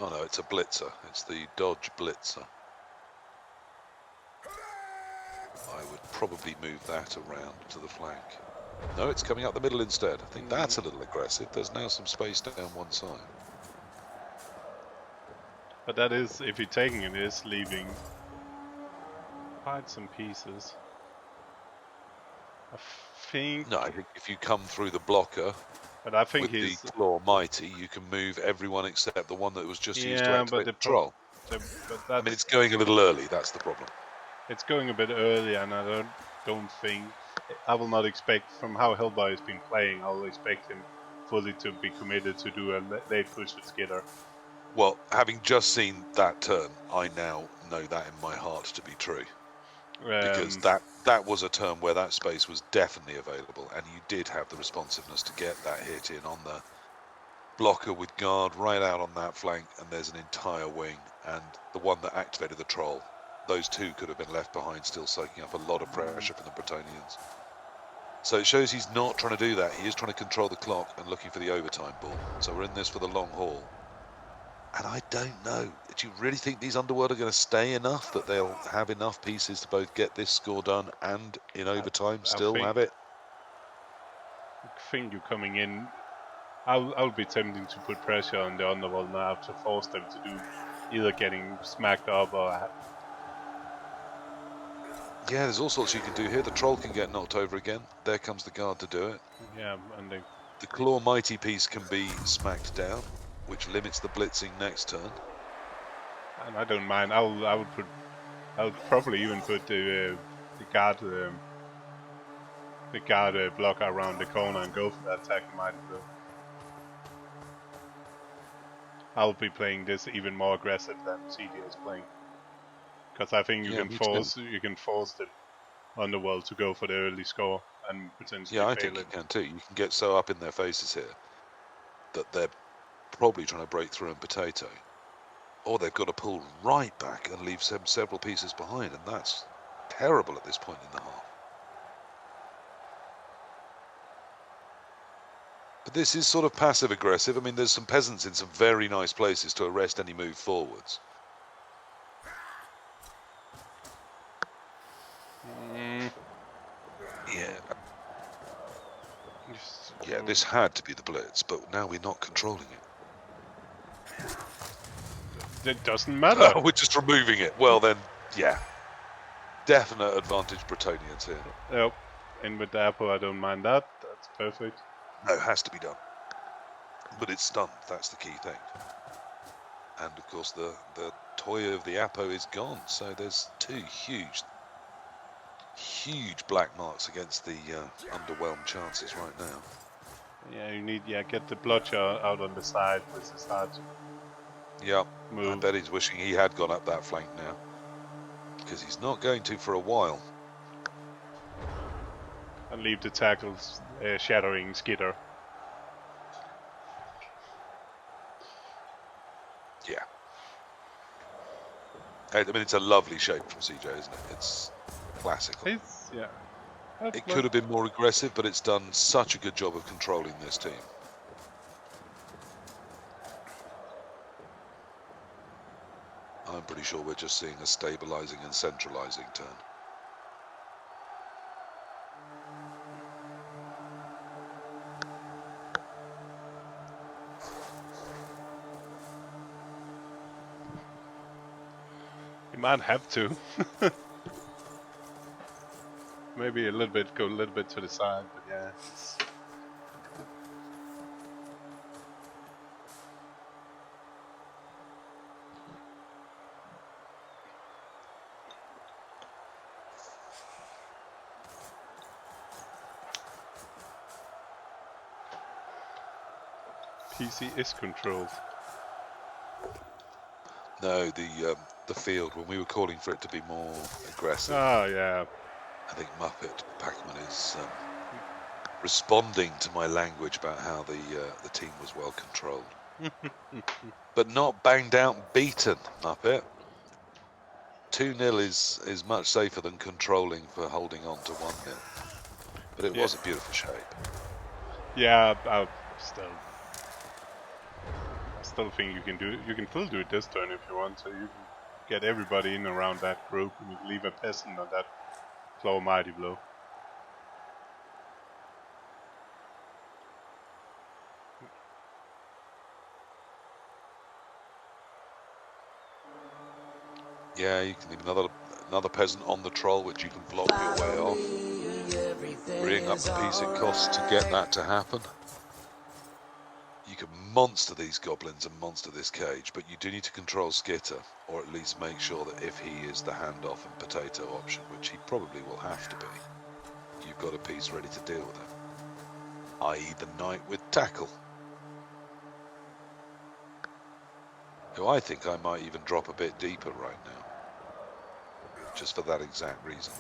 Oh no, it's a blitzer. It's the dodge blitzer. I would probably move that around to the flank. No, it's coming up the middle instead. I think that's a little aggressive. There's now some space down one side. But that is, if you're taking it, is leaving quite some pieces. I think, No, I think if you come through the blocker but I think with the he's, claw mighty, you can move everyone except the one that was just used to yeah, but activate the troll. but I mean, that's, it's going a little early. That's the problem. it's going a bit early, and I don't think, I will not expect, from how Hellboy has been playing, I'll expect him fully to be committed to do a late push with Skitter. Well, having just seen that turn, I now know that in my heart to be true. Because that was a turn where that space was definitely available, and you did have the responsiveness to get that hit in on the blocker with guard right out on that flank, and there's an entire wing, and the one that activated the troll. Those two could have been left behind, still soaking up a lot of pressure from the Brettonians. So it shows he's not trying to do that. He is trying to control the clock and looking for the overtime ball. So we're in this for the long haul. And I don't know. Do you really think these Underworld are going to stay enough that they'll have enough pieces to both get this score done and in overtime still have it? I think you're coming in. I'll be tempting to put pressure on the Underworld now to force them to do either getting smacked up or Yeah, there's all sorts you can do here. The troll can get knocked over again. There comes the guard to do it. yeah, and they, The claw mighty piece can be smacked down, which limits the blitzing next turn. and I don't mind. I'll probably even put the guard blocker around the corner and go for that tackle mighty blow. I'll be playing this even more aggressive than CJ is playing, because I think you Yeah, can me too. force the Underworld to go for the early score and potentially Yeah, I fail think you it. can too. You can get so up in their faces here that they're probably trying to break through and potato. Or they've got to pull right back and leave several pieces behind, and that's terrible at this point in the half. But this is sort of passive-aggressive. I mean, there's some peasants in some very nice places to arrest any move forwards. Yeah. Yeah, this had to be the blitz, but now we're not controlling it. It doesn't matter. We're just removing it. Well, then, yeah. Definite advantage Brettonians here. Yep. And with the apple, I don't mind that. That's perfect. No, it has to be done. But it's stunned. That's the key thing. And, of course, the toy of the Apo is gone. So there's two huge black marks against the underwhelmed chances right now. Yeah, you need get the blotcher out on the side with his hard Yep. move. I bet he's wishing he had gone up that flank now. Because he's not going to for a while. And leave the tackles shattering Skitter. Yeah. I mean, it's a lovely shape from CJ, isn't it? It's classical. It could have been more aggressive, but it's done such a good job of controlling this team. I'm pretty sure we're just seeing a stabilizing and centralizing turn. You might have to. Maybe go a little bit to the side, but yeah. PC is controlled. No, the field, when we were calling for it to be more aggressive. Oh, yeah. I think Muppet Pac-Man is responding to my language about how the team was well controlled. But not banged out and beaten, Muppet. 2-0 is much safer than controlling for holding on to 1-0. But it was a beautiful shape. Yeah, I still think you can still do it this turn if you want to. You can get everybody in around that group and you can leave a peasant on that claw mighty blow. Yeah, you can leave another peasant on the troll, which you can block your way off. Bring up the piece it costs to get that to happen. You can monster these goblins and monster this cage, but you do need to control Skitter, or at least make sure that if he is the handoff and potato option, which he probably will have to be, you've got a piece ready to deal with him. I.e. the knight with tackle. Who I think I might even drop a bit deeper right now. Just for that exact reason.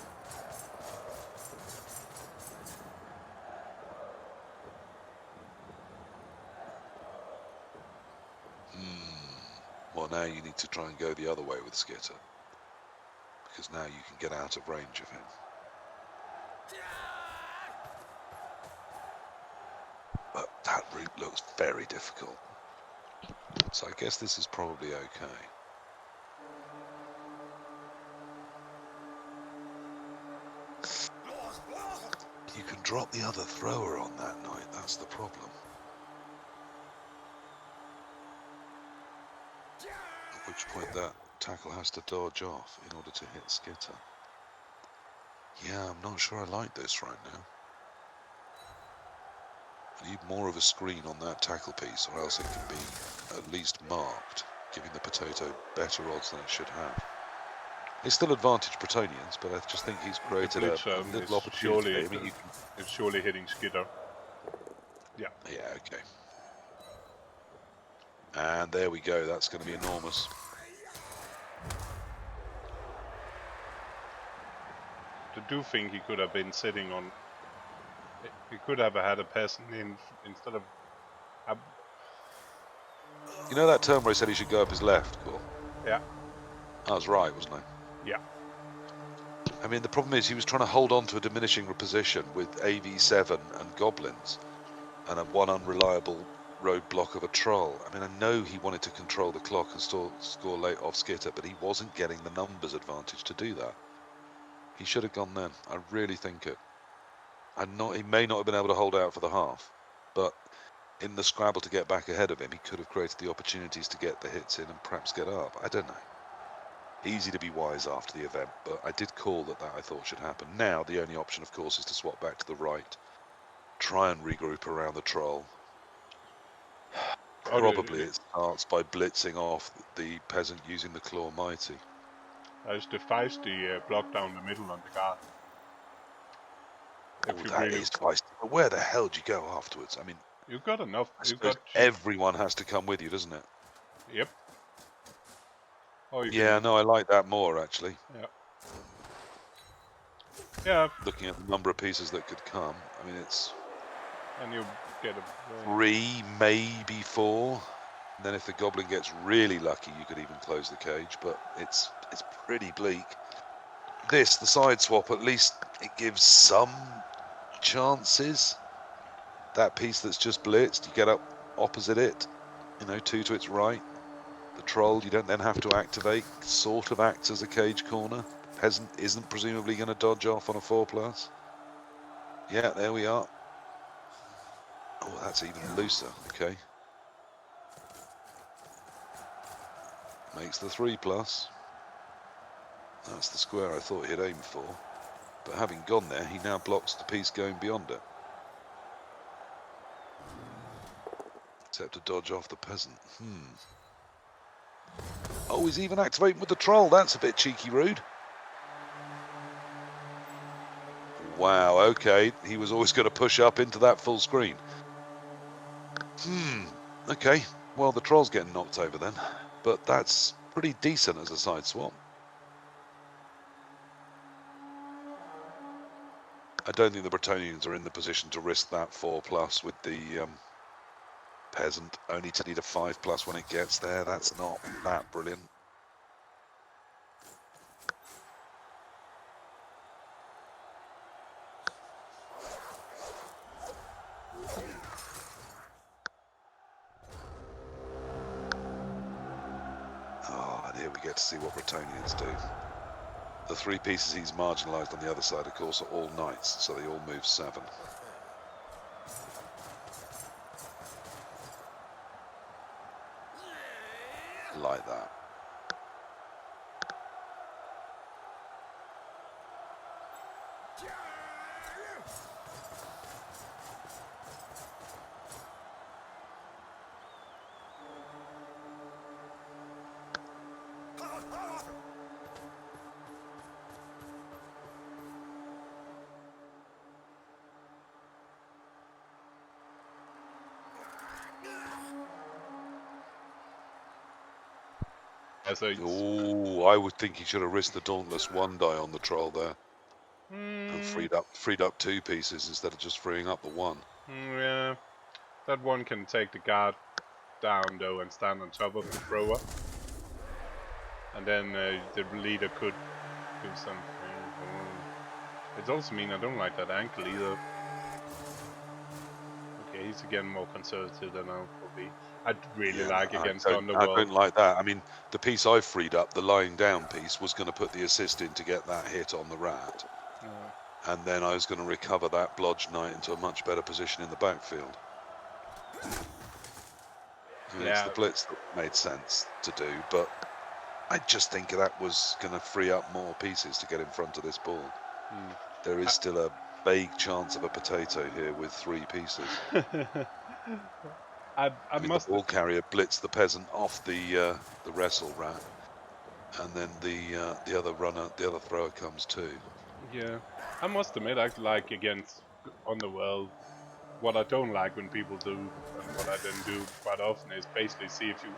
Well, now you need to try and go the other way with Skitter. Because now you can get out of range of him. But that route looks very difficult. So I guess this is probably okay. You can drop the other thrower on that knight, that's the problem. At which point that tackle has to dodge off in order to hit Skitter. Yeah, I'm not sure I like this right now. I need more of a screen on that tackle piece, or else it can be at least marked, giving the potato better odds than it should have. It's still advantage Brettonians, but I just think he's created a little opportunity. I mean, you can... It's surely hitting Skitter. Yeah. Yeah, okay. And there we go. That's going to be enormous. I do think he could have been sitting on. He could have had a peasant in instead of. You know that turn where he said he should go up his left, Cor? Yeah. I was right, wasn't I? Yeah. I mean, the problem is he was trying to hold on to a diminishing position with AV7 and goblins and a one unreliable roadblock of a troll. I mean, I know he wanted to control the clock and score late off Skitter, but he wasn't getting the numbers advantage to do that. He should have gone then. I really think it. He may not have been able to hold out for the half, but in the scrabble to get back ahead of him, he could have created the opportunities to get the hits in and perhaps get up. I don't know. Easy to be wise after the event, but I did call that I thought should happen. Now, the only option, of course, is to swap back to the right, try and regroup around the troll. Probably it starts by blitzing off the peasant using the Claw Mighty. As the feisty block down the middle on the guard. Oh, that is feisty. But where the hell do you go afterwards? I mean, you've got enough. Everyone has to come with you, doesn't it? Yep. Yeah, no, I like that more, actually. Yeah. Yeah. Looking at the number of pieces that could come, I mean, it's... And you get a... 3, maybe 4. And then if the goblin gets really lucky, you could even close the cage, but it's pretty bleak. The side swap, at least it gives some chances. That piece that's just blitzed, you get up opposite it, 2 to its right. The troll, you don't then have to activate, sort of acts as a cage corner. Peasant isn't presumably going to dodge off on a 4+. Yeah, there we are. Oh, that's even looser. Okay. Makes the 3+. That's the square I thought he'd aimed for. But having gone there, he now blocks the piece going beyond it. Except to dodge off the peasant. Oh, he's even activating with the troll. That's a bit cheeky rude. Wow, okay. He was always going to push up into that full screen. Okay. Well, the troll's getting knocked over then. But that's pretty decent as a side swap. I don't think the Brettonians are in the position to risk that 4+ with the peasant. Only to need a 5+ when it gets there. That's not that brilliant. Oh, and here we get to see what Brettonians do. The 3 pieces he's marginalised on the other side, of course, are all knights, so they all move 7. Like that. So it's, Oh, I would think he should have risked the Dauntless 1 die on the troll there and freed up 2 pieces instead of just freeing up the 1. yeah, that one can take the guard down though and stand on top of the thrower, and then the leader could do something. It also mean I don't like that ankle either. Okay, he's again more conservative than I will be. I'd really like against I Underworld. don't like that. I mean, the piece I freed up, the lying down piece, was going to put the assist in to get that hit on the rat. And then I was going to recover that Blodge Knight into a much better position in the backfield. I mean, it's the blitz that made sense to do, but I just think that was going to free up more pieces to get in front of this ball. There is still a vague chance of a potato here with 3 pieces. I mean, must. The ball carrier blitzed the peasant off the wrestle rat, and then the other runner, the other thrower comes too. Yeah, I must admit, I like against Underworld. What I don't like when people do, and what I then do quite often, is basically see if you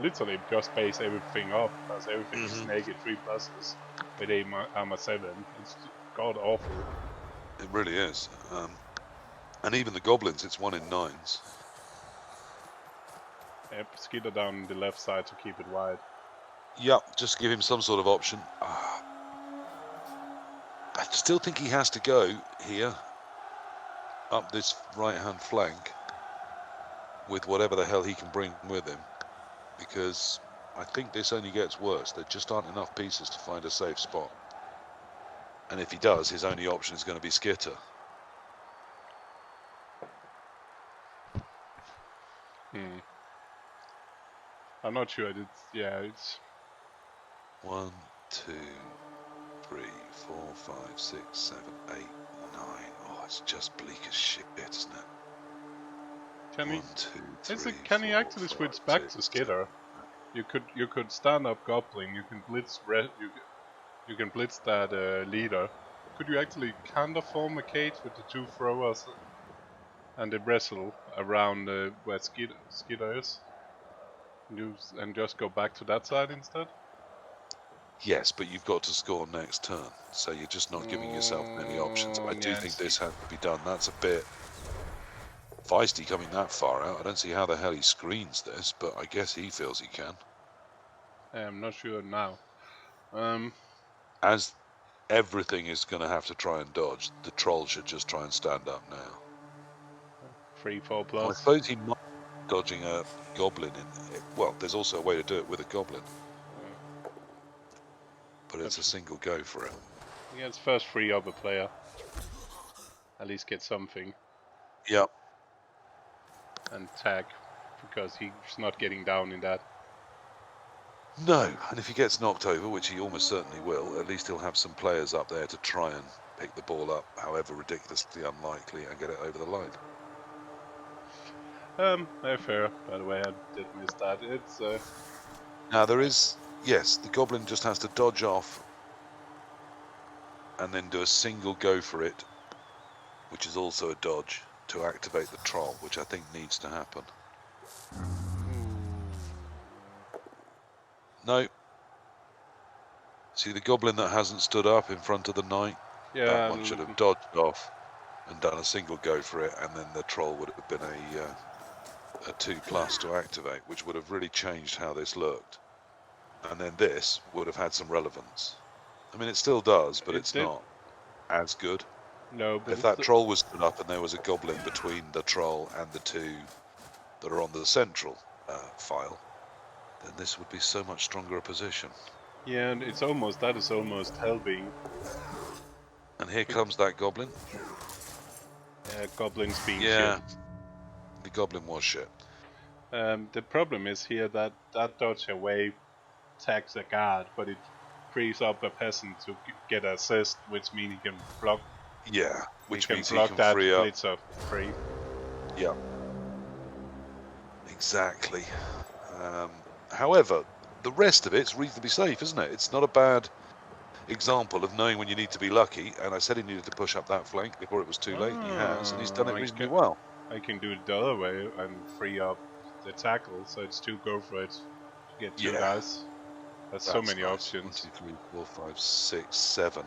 literally just base everything up, because everything is naked 3 pluses with armor 7. It's god awful. It really is. And even the goblins, it's 1 in 9s. Yep, skitter down the left side to keep it wide. Yep, just give him some sort of option. I still think he has to go here, up this right-hand flank, with whatever the hell he can bring with him, because I think this only gets worse. There just aren't enough pieces to find a safe spot. And if he does, his only option is going to be skitter. I'm not sure. It's 1, 2, 3, 4, 5, 6, 7, 8, 9. Oh, it's just bleak as shit, isn't it? Can 1, 2, 3, can he 4, actually 5, switch back 6, to skitter? You could stand up goblin. You can blitz you can blitz that leader. Could you actually counter form a cage with the 2 throwers and the wrestle around where skitter is? And just go back to that side instead? Yes, but you've got to score next turn, so you're just not giving yourself many options. I do think this has to be done. That's a bit feisty coming that far out. I don't see how the hell he screens this, but I guess he feels he can. I'm not sure now. As everything is going to have to try and dodge, the troll should just try and stand up now. 3, 4 plus. Well, I suppose he might be dodging a goblin in. Well, there's also a way to do it with a goblin. But it's a single go for it. He gets first free of a player. At least get something. Yep. And tag, because he's not getting down in that. No, and if he gets knocked over, which he almost certainly will, at least he'll have some players up there to try and pick the ball up, however ridiculously unlikely, and get it over the line. Fair. By the way, I did miss that. It's Now there is, yes, the goblin just has to dodge off and then do a single go for it, which is also a dodge, to activate the troll, which I think needs to happen. No. See the goblin that hasn't stood up in front of the knight? yeah. That one should have dodged off and done a single go for it, and then the troll would have been a 2+ to activate, which would have really changed how this looked. And then this would have had some relevance. I mean, it still does, but it's not as good. No, but if that troll was stood up and there was a goblin between the troll and the 2 that are on the central file, then this would be so much stronger a position. Yeah, and that is almost helping. And here comes that goblin. Goblins being shit. shit. The goblin was shit. The problem is here that dodge away tags a guard, but it frees up a peasant to get assist, which means he can block. Yeah, which means block he can that free up. blitzer free. Yeah, exactly. However, the rest of it's reasonably safe, isn't it? It's not a bad example of knowing when you need to be lucky. And I said he needed to push up that flank before it was too late. He has, and he's done it reasonably well. I can do it the other way and free up the tackle, so it's 2 go for it to get 2 guys. There's so That's many nice. options. 1, 2, 3, 4, 5, 6, 7.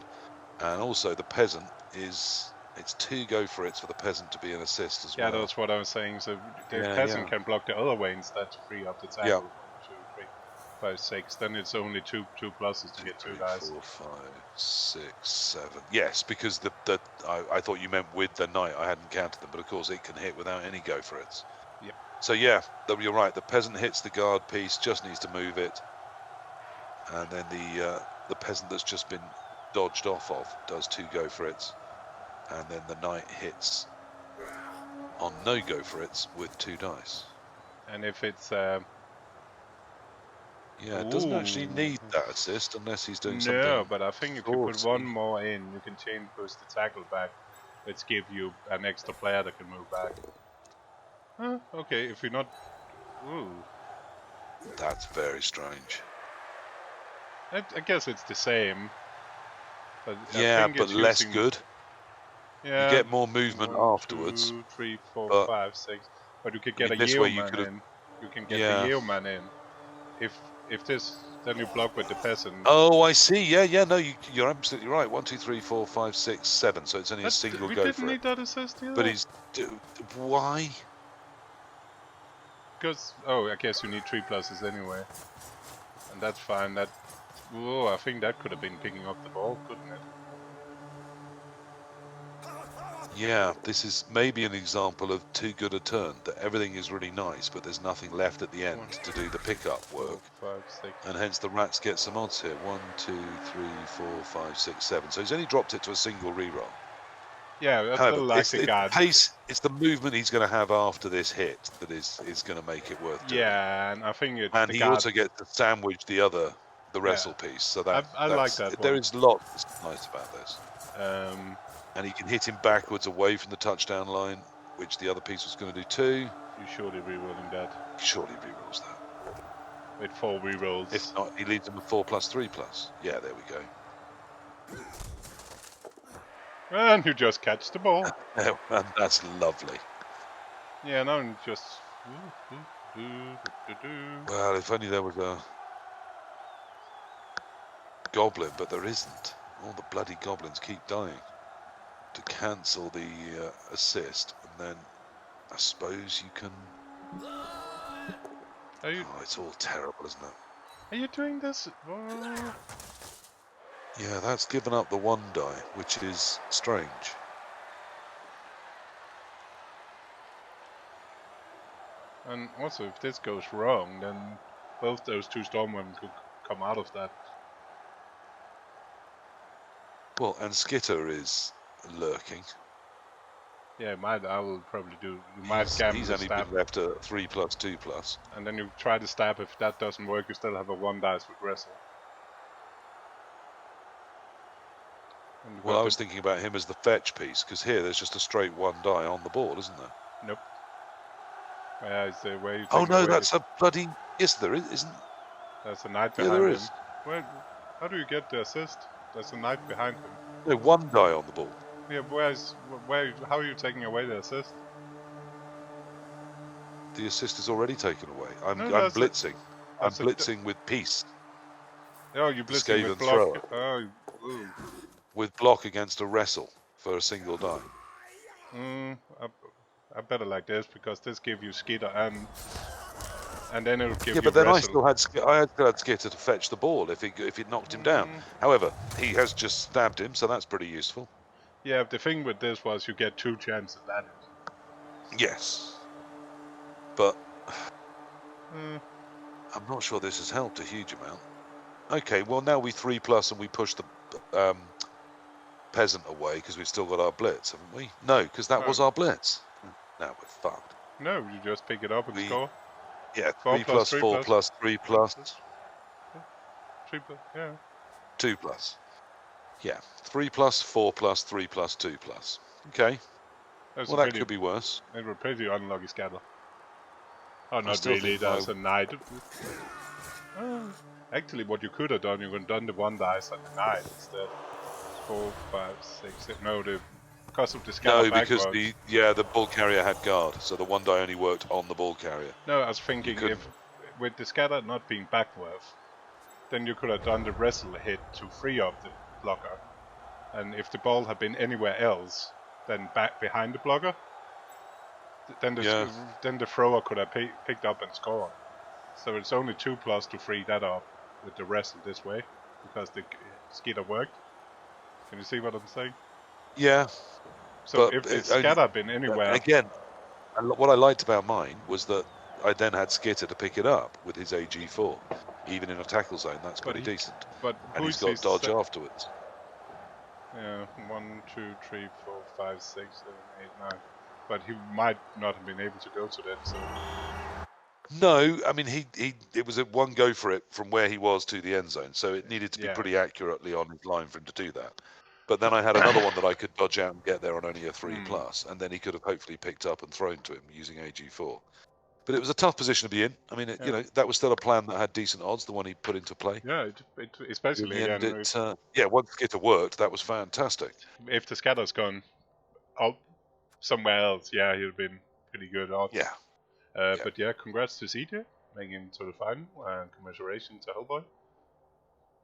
And also the peasant it's 2 go for it for the peasant to be an assist as Yeah, well. that's what I was saying. So the Yeah, peasant yeah. can block the other way instead to free up the Yeah. tackle. 1, 2, 3, 5, 6. Then it's only two pluses to 2, get 2 3, dice. 4, 5, 6, 7. Yes, because I thought you meant with the knight. I hadn't counted them, but of course it can hit without any go for it. Yep. So yeah, you're right. The peasant hits the guard piece, just needs to move it, and then the peasant that's just been dodged off of does 2 go for it, and then the knight hits on no go for it with 2 dice. And if it's Yeah, it doesn't actually need that assist unless he's doing something. no, but I think if you put saucy. 1 more in, you can chain push the tackle back. Let's give you an extra player that can move back. Okay, if you're not. Ooh. That's very strange. I guess it's the same. But Yeah, I think but it's less using, good. yeah, You get more movement 1, afterwards. 2, 3, 4, But 5, 6. But you could I get mean, a this way you yeoman could have. in. You can get the Yeah. yeoman in. If this, then you block with the peasant. Oh, I see. Yeah. No, you're absolutely right. 1, 2, 3, 4, 5, 6, 7. So it's only a single We go didn't for it. need that assist either. But he's why? Because I guess you need 3 pluses anyway, and that's fine. That I think that could have been picking up the ball, couldn't it? Yeah, this is maybe an example of too good a turn. That everything is really nice, but there's nothing left at the end 1, to do the pickup 4, work. 5, 6. And hence the rats get some odds here. 1, 2, 3, 4, 5, 6, 7. So he's only dropped it to a single reroll. Yeah, I However, still like it's the the guard. pace, it's the movement he's going to have after this hit that is going to make it worth doing. Yeah, and I think it's And the he guard. also gets to sandwich the wrestle piece. So I like that there one. is lots nice about this. Um, And he can hit him backwards away from the touchdown line, which the other piece was going to do too. you surely rerolling that Surely rerolls that. with 4 rerolls. If not, he leaves him with 4+3+. Yeah, there we go. And you just catch the ball. And that's lovely. Yeah, now you just. Well, if only there was a goblin, but there isn't. All the bloody goblins keep dying. To cancel the assist, and then I suppose you can. Are you? Oh, it's all terrible, isn't it? Are you doing this? Oh. Yeah, that's given up the 1 die, which is strange. And also, if this goes wrong, then both those 2 Stormwomen could come out of that. Well, and Skitter is lurking. Yeah, I will probably do. You might gamble He's the only stab, been left a 3+2+. and then you try to stab. If that doesn't work, you still have a 1 dice with wrestle. Well, I was thinking about him as the fetch piece, because here there's just a straight 1 die on the board, isn't there? Nope. Yeah, it's the way you Oh take no, away that's a bloody. Yes, there is, isn't? There's a knight Yeah, behind there him. is. Where? How do you get the assist? There's a knight behind him. No, 1 die on the ball. Yeah, how are you taking away the assist? The assist is already taken away. I'm No, blitzing. I'm that's a- blitzing with peace. Oh, you blitzing with Skaven block. thrower. Oh, ooh. With block against a wrestle for a single die. I better like this because this gives you Skitter and then it'll give Yeah, you but then wrestle. I still had Skitter to fetch the ball if it knocked him down. However, he has just stabbed him, so that's pretty useful. Yeah, the thing with this was you get 2 chances at it. Yes, but I'm not sure this has helped a huge amount. Okay, well now we 3+ and we push the peasant away because we've still got our blitz, haven't we? No, because that was our blitz. Now we're fucked. No, you just pick it up and score. Yeah, 4 3+, plus, 4+, 3+, 3+, yeah. 2+. Yeah, 3+, 4+, 3+, 2+. Okay. Well, that could be worse. It was pretty unlucky scatter. Oh, not still really. think There's a knight. Actually, what you could have done, you could have done the 1 dice and the knight instead. 4, 5, 6. No, because of the scatter. No, because the ball carrier had guard, so the 1 die only worked on the ball carrier. No, I was thinking if with the scatter not being backwards, then you could have done the wrestle hit to free up the blocker. And if the ball had been anywhere else than back behind the blocker, then the thrower could have picked up and scored. So it's only 2+ to free that up with the wrestle this way, because the skitter worked. Can you see what I'm saying? Yeah. So but if the scatter had been anywhere... Again, what I liked about mine was that I then had Skitter to pick it up with his AG4. Even in a tackle zone, that's pretty decent. But and he's got dodge afterwards. Yeah, 1, 2, 3, 4, 5, 6, 7, 8, 9. But he might not have been able to go to that. So. No, I mean it was a one go for it from where he was to the end zone, so it needed to be pretty accurately on his line for him to do that. But then I had another one that I could dodge out and get there on only a 3+, and then he could have hopefully picked up and thrown to him using AG4. But it was a tough position to be in. I mean, you know, that was still a plan that had decent odds, the one he put into play. Yeah, especially in the end, once Skitter worked, that was fantastic. If the scatter's gone out somewhere else, yeah, he'd have been pretty good odds. Yeah. But yeah, congrats to CJ making it to the final, and commiserations to Hellboy.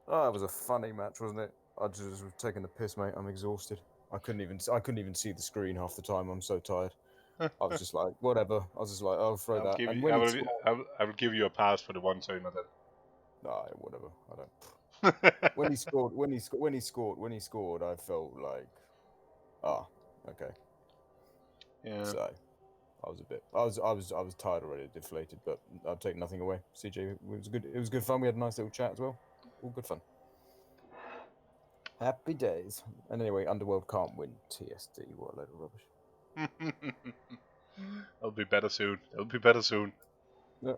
Oh, that was a funny match, wasn't it? I just was taking the piss, mate. I'm exhausted. I couldn't even see the screen half the time. I'm so tired. I was just like, whatever. I was just like, I'll throw that. I will give you a pass for the one turner then. Nah, whatever. I don't. when he scored, I felt like, okay. Yeah. So, I was tired already, deflated, but I'll take nothing away. CJ, it was good. It was good fun. We had a nice little chat as well. All good fun. Happy days. And anyway, Underworld can't win TSD. What a load of rubbish. It'll be better soon. Yeah.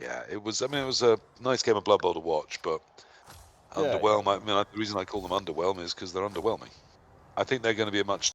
Yeah, it was. I mean, it was a nice game of Blood Bowl to watch, but underwhelming. I mean, the reason I call them underwhelming is because they're underwhelming. I think they're going to be a much